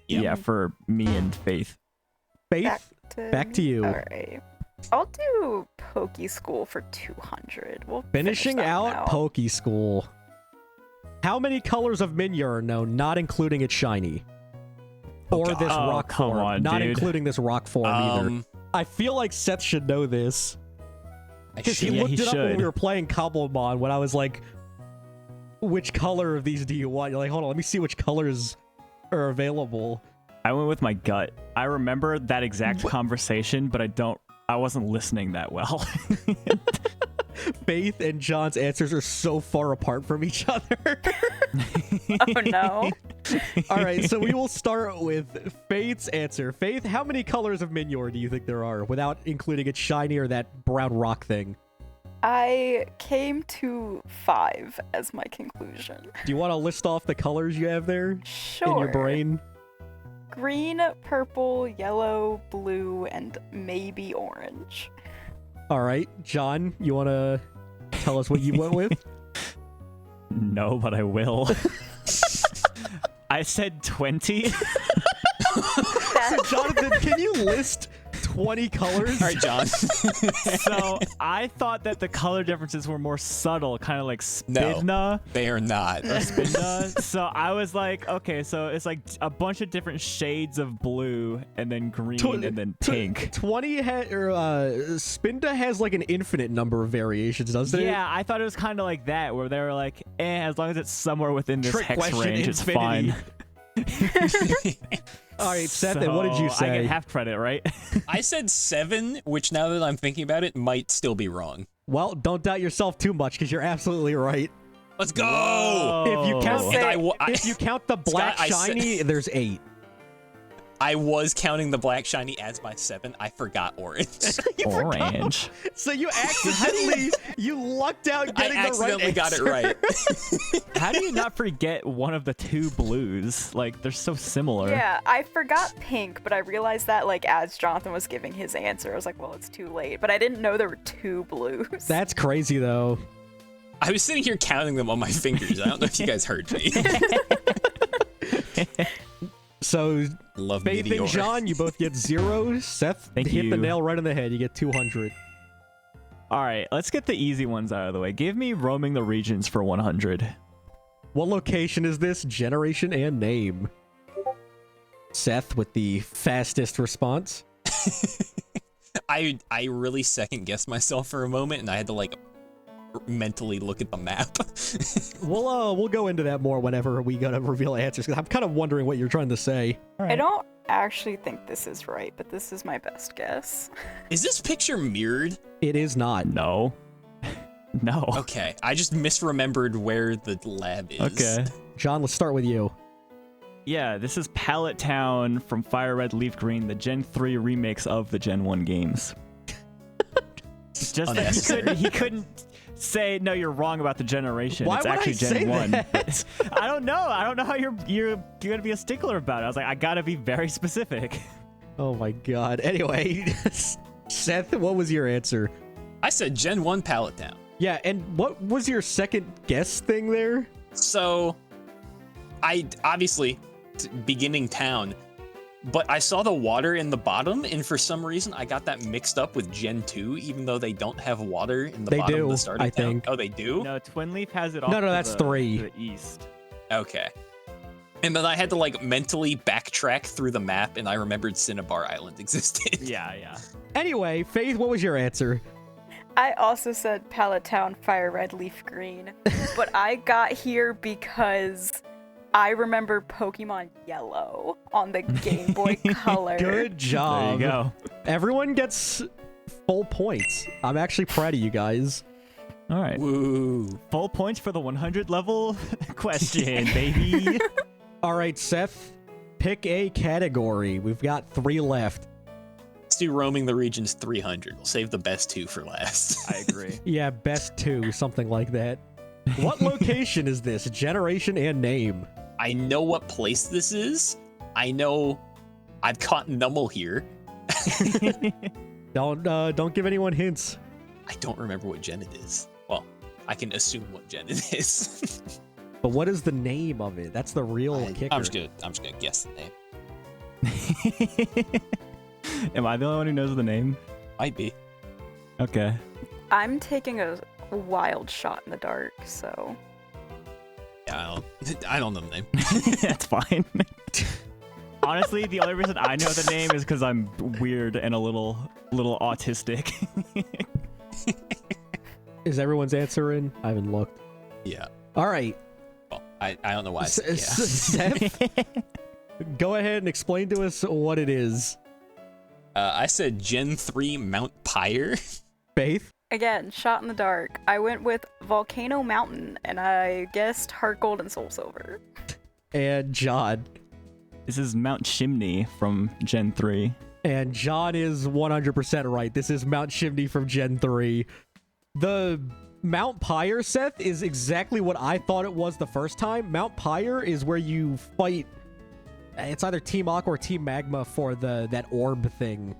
Yep. Yeah, for me and Faith. Faith, back to you. All right. I'll do Poke School for 200. We'll Finishing finish that out one out. Poke School. How many colors of Minior are known, not including its shiny? Or God. this Oh, rock come form, on, not dude. including this rock form either. Um, I feel like Seth should know this I because he should- Yeah, looked he it up when should. we were playing Cobblemon. When I was like, "Which color of these do you want?" You're like, "Hold on, let me see which colors are available." I went with my gut. I remember that exact conversation, but I wasn't listening that well. Faith and John's answers are so far apart from each other. Oh no. All right, so we will start with Faith's answer. Faith, how many colors of Minior do you think there are, without including its shiny or that brown rock thing? I came to 5 as my conclusion. Do you want to list off the colors you have there Sure. in your brain? Green, purple, yellow, blue, and maybe orange. All right, John, you want to tell us what you went with? No, but I will. I said 20. Jonathan, can you list 20 colors? All right, John. So I thought that the color differences were more subtle, kind of like Spidna. They are not. Spinda. So I was like, okay, so it's like a bunch of different shades of blue, and then green, and then pink. 20 Spinda has like an infinite number of variations, doesn't it? Yeah, I thought it was kind of like that, where they were like, as long as it's somewhere within this Trick hex question range, it's infinity. fine. All right, Seth, and what did you So I say? get half credit, right? I said 7, which now that I'm thinking about it, might still be wrong. Well, don't doubt yourself too much because you're absolutely right. Let's go! Whoa. If you count, And if you count the black Scott, I said- shiny, there's 8. I was counting the black shiny as my 7. I forgot orange. Orange. So you accidentally, you lucked out I getting the right accidentally got it answer. right. How do you not forget one of the 2 blues? Like, they're so similar. Yeah, I forgot pink, but I realized that like as Jonathan was giving his answer, I was like, well, it's too late. But I didn't know there were 2 blues. That's crazy, though. I was sitting here counting them on my fingers. I don't know if you guys heard me. So, Love Faith Meteor. and John, you both get 0. Seth Thank hit the you. nail right on the head. You get 200. All right, let's get the easy ones out of the way. Give me roaming the regions for 100. What location is this? Generation and name. Seth with the fastest response. I really second guessed myself for a moment, and I had to like mentally look at the map. We'll go into that more whenever we go to reveal answers, because I'm kind of wondering what you're trying to say. I don't actually think this is right, but this is my best guess. Is this picture mirrored? It is not. No. No. Okay, I just misremembered where the lab is. Okay. John, let's start with you. Yeah, this is Pallet Town from Fire Red Leaf Green, the Gen 3 remakes of the Gen 1 games. Just that Unnecessary. he couldn't say, no, you're wrong about the generation. Why it's would actually I Gen say 1. that? I don't know. I don't know how you're gonna be a stickler about it. I was like, I gotta be very specific. Oh my god. Anyway, Seth, what was your answer? I said Gen 1 Pallet Town. Yeah, and what was your second guess thing there? So, I obviously beginning town, but I saw the water in the bottom, and for some reason I got that mixed up with Gen 2, even though they don't have water in the They bottom of do, the starting I town. think. Oh, they do? No, Twin Leaf has it off No, to that's the, 3. to the east. Okay. And then I had to like mentally backtrack through the map, and I remembered Cinnabar Island existed. Yeah. Anyway, Faith, what was your answer? I also said Pallet Town Fire Red Leaf Green, but I got here because I remember Pokemon Yellow on the Game Boy Color. Good job. There you go. Everyone gets full points. I'm actually proud of you guys. All right. Woo. Full points for the 100 level question, baby. All right, Seth, pick a category. We've got 3 left. Let's do roaming the regions 300. We'll save the best 2 for last. I agree. Yeah, best 2, something like that. What location is this? Generation and name. I know what place this is. I know I've caught Nummel here. Don't give anyone hints. I don't remember what gen it is. Well, I can assume what gen it is. But what is the name of it? That's the real kicker. I'm just gonna guess the name. Am I the only one who knows the name? Might be. Okay. I'm taking a wild shot in the dark, so Yeah, I don't know the name. That's fine. Honestly, the only reason I know the name is because I'm weird and a little autistic. Is everyone's answer in? I haven't looked. Yeah. All right. Well, I don't know why. I said yeah. Seth, go ahead and explain to us what it is. I said Gen 3 Mount Pyre. Faith? again, shot in the dark. I went with Volcano Mountain, and I guessed Heart Gold and Soul Silver. And John. This is Mount Chimney from Gen 3. And John is 100% right. This is Mount Chimney from Gen 3. The Mount Pyre, Seth, is exactly what I thought it was the first time. Mount Pyre is where you fight... It's either Team Aqua or Team Magma for that orb thing.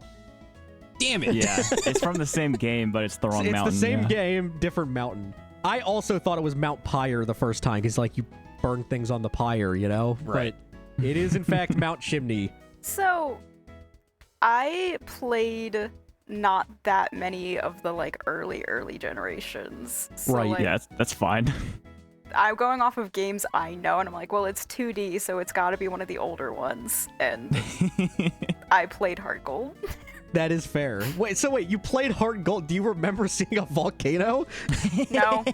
Damn it. Yeah, it's from the same game, but it's the wrong It's mountain. the same yeah. game, different mountain. I also thought it was Mount Pyre the first time, because like you burn things on the pyre, you know? Right. But it is, in fact, Mount Chimney. So, I played not that many of the like early generations. So, Right, like, Yeah, that's fine. I'm going off of games I know, and I'm like, well, it's 2D, so it's got to be one of the older ones. And I played Heart Gold. That is fair. Wait, you played Heart Gold. Do you remember seeing a volcano? No.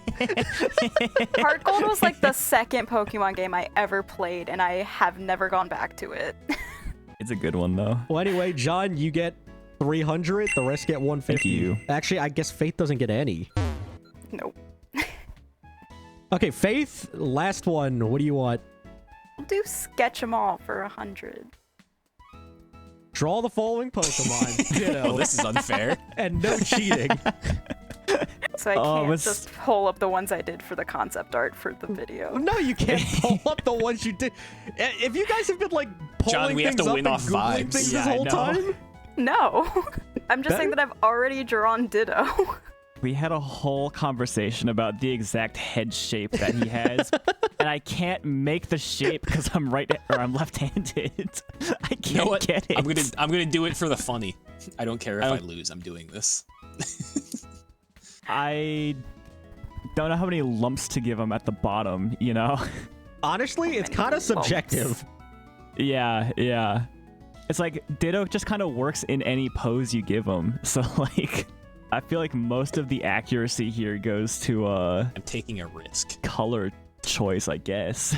Heart Gold was like the second Pokemon game I ever played, and I have never gone back to it. It's a good one though. Well, anyway, John, you get 300. The rest get 150. Thank you. Actually, I guess Faith doesn't get any. Nope. Okay, Faith, last one. What do you want? I'll do Sketch 'em All for 100. Draw the following Pokemon. Ditto. Well, this is unfair. And no cheating. So I Oh, can't it's- just pull up the ones I did for the concept art for the video. No, you can't pull up the ones you did. If you guys have been like pulling John, we have things to up win and off Googling vibes. things Yeah, this I whole know. time. No. I'm just saying that I've already drawn Ditto. We had a whole conversation about the exact head shape that he has, and I can't make the shape because I'm left-handed. I can't You know what? get it. I'm gonna do it for the funny. I don't care if I lose. I'm doing this. I don't know how many lumps to give him at the bottom, you know? Honestly, it's kind of subjective. Yeah. It's like Ditto just kind of works in any pose you give him. So like, I feel like most of the accuracy here goes to I'm taking a risk. color choice, I guess.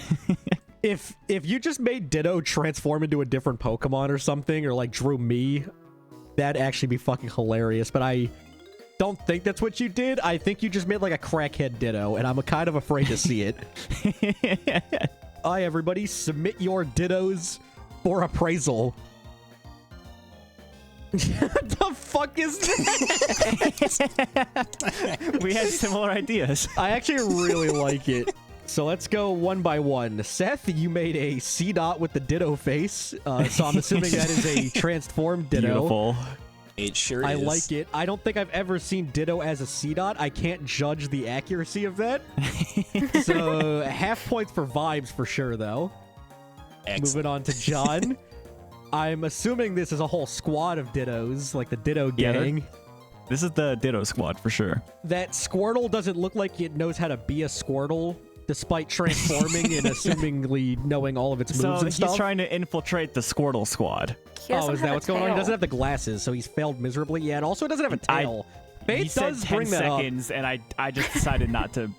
If you just made Ditto transform into a different Pokemon or something, or like drew me, that'd actually be fucking hilarious. But I don't think that's what you did. I think you just made like a crackhead Ditto, and I'm kind of afraid to see it. Hi, everybody. Submit your Dittos for appraisal. What the fuck is that? We had similar ideas. I actually really like it. So let's go one by one. Seth, you made a C dot with the Ditto face. So I'm assuming that is a transformed Ditto. Beautiful. It sure is. I like it. I don't think I've ever seen Ditto as a C dot. I can't judge the accuracy of that. So half points for vibes for sure, though. Excellent. Moving on to John. I'm assuming this is a whole squad of Dittos, like the Ditto Yeah, gang. This is the Ditto squad for sure. That Squirtle doesn't look like it knows how to be a Squirtle, despite transforming and assumingly knowing all of its moves So and he's stuff. trying to infiltrate the Squirtle squad. He Oh, doesn't is have that a what's going on? He tail. doesn't have the glasses, so he's failed miserably. Yeah, and also it doesn't have a tail. He Faith said does 10 bring that up. seconds, and I just decided not to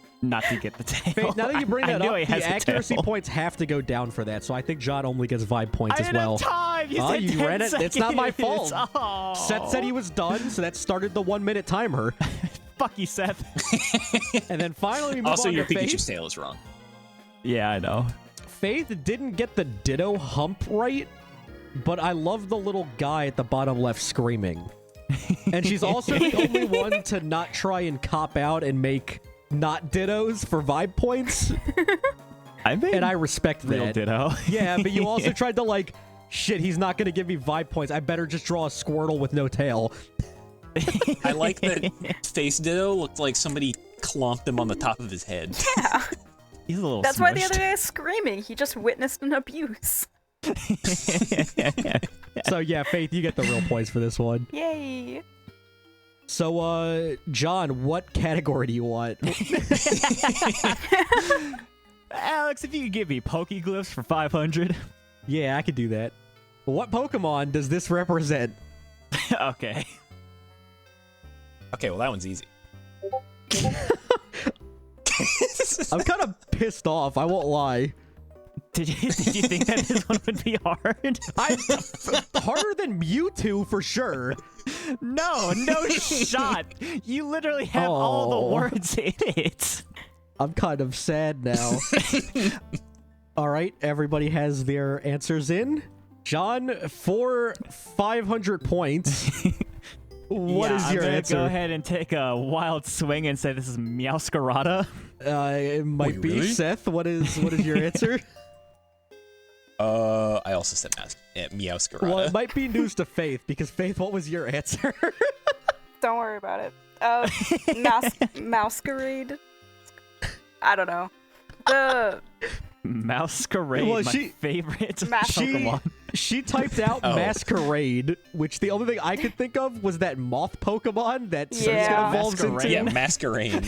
get the tail. Faith, now that you bring I that knew up, he has the a accuracy tail. points have to go down for that, so I think John only gets vibe points I as didn't well. have time. You Oh, said you 10 ran it. seconds. It's not my fault. Oh. Seth said he was done, so that started the 1 minute timer. Fuck you, Seth. And then finally we move Also, on your to Pikachu's Faith. tail is wrong. Yeah, I know. Faith didn't get the Ditto hump right, but I love the little guy at the bottom left screaming. And she's also the only one to not try and cop out and make not Dittos for vibe points. I made And I respect real that. Ditto. Yeah, but you also tried to like, shit, he's not going to give me vibe points. I better just draw a Squirtle with no tail. I like that Face Ditto looked like somebody clomped him on the top of his head. Yeah. He's a little That's why the smushed. other guy is screaming. He just witnessed an abuse. So yeah, Faith, you get the real points for this one. Yay. So, John, what category do you want? Alex, if you could give me Pokeglyphs for 500. Yeah, I could do that. What Pokemon does this represent? Okay. Okay, well that one's easy. I'm kind of pissed off, I won't lie. Did you think that this one would be hard? Harder than Mewtwo for sure. No shot. You literally have all Oh. the words in it. I'm kind of sad now. All right, everybody has their answers in. John, for 500 points, what is your I'm gonna answer? go ahead and take a wild swing and say this is Meowscarada. It might Wait, be. really? Seth, what is your answer? I also said Meowscarada. Well, it might be news to Faith, because Faith, what was your answer? Don't worry about it. Masquerade? I don't know. Masquerade, Well, my favorite Pokemon. She typed out Oh. Masquerade, which the only thing I could think of was that moth Pokemon that Yeah. evolves into. Yeah, Masquerade.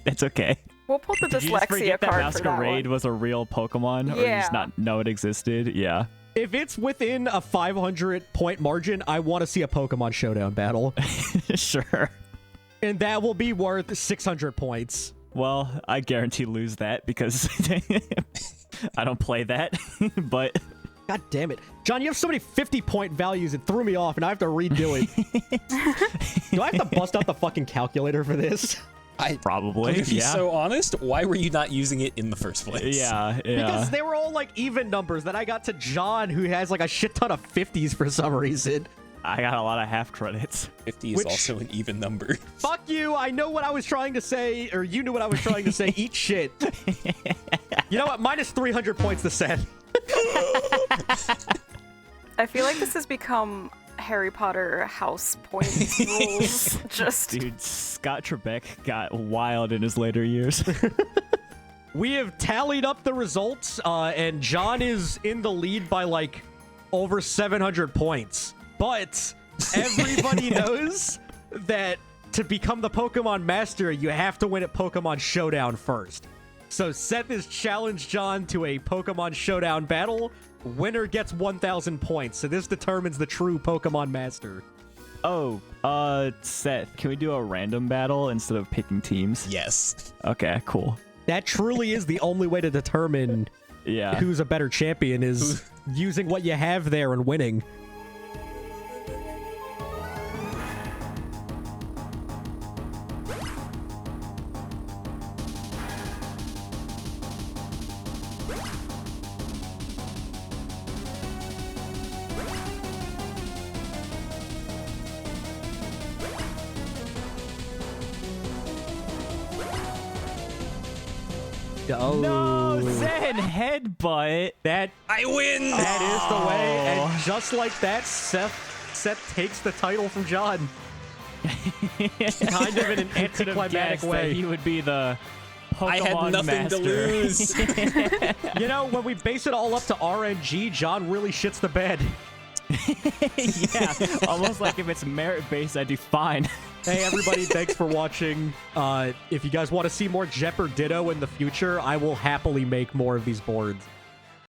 That's okay. We'll pull the Did you just dyslexia forget that card Masquerade for was a real Pokemon, or you Yeah. just not know it existed? Yeah. If it's within a 500-point margin, I want to see a Pokemon Showdown battle, Sure. and that will be worth 600 points. Well, I guarantee lose that because I don't play that, but God damn it. John, you have so many 50-point values, it threw me off, and I have to redo it. Do I have to bust out the fucking calculator for this? probably, To be yeah. so honest, why were you not using it in the first place? Yeah. Because they were all, like, even numbers. Then I got to John, who has, like, a shit ton of 50s for some reason. I got a lot of half credits. 50 is Which- also an even number. Fuck you, I know what I was trying to say, or you knew what I was trying to say. Eat shit. You know what? Minus 300 points to Seth. I feel like this has become Harry Potter house points rules. Just Dude, Scott Trebek got wild in his later years. We have tallied up the results, and John is in the lead by, like, over 700 points. But everybody knows that to become the Pokemon Master, you have to win at Pokemon Showdown first. So Seth has challenged John to a Pokemon Showdown battle. Winner gets 1,000 points. So this determines the true Pokemon Master. Oh, Seth, can we do a random battle instead of picking teams? Yes. Okay, cool. That truly is the only way to determine Yeah. who's a better champion, is using what you have there and winning. Oh, No, Zen headbutt. that I win! That is the way, and just like that, Seth takes the title from John. Kind of in an Who could have anticlimactic guessed that way. he would be the Pokemon I had nothing master. to lose. You know, when we base it all up to RNG, John really shits the bed. Yeah, almost like if it's merit-based, I'd do fine. Hey, everybody, thanks for watching. If you guys want to see more JeoparDitto in the future, I will happily make more of these boards.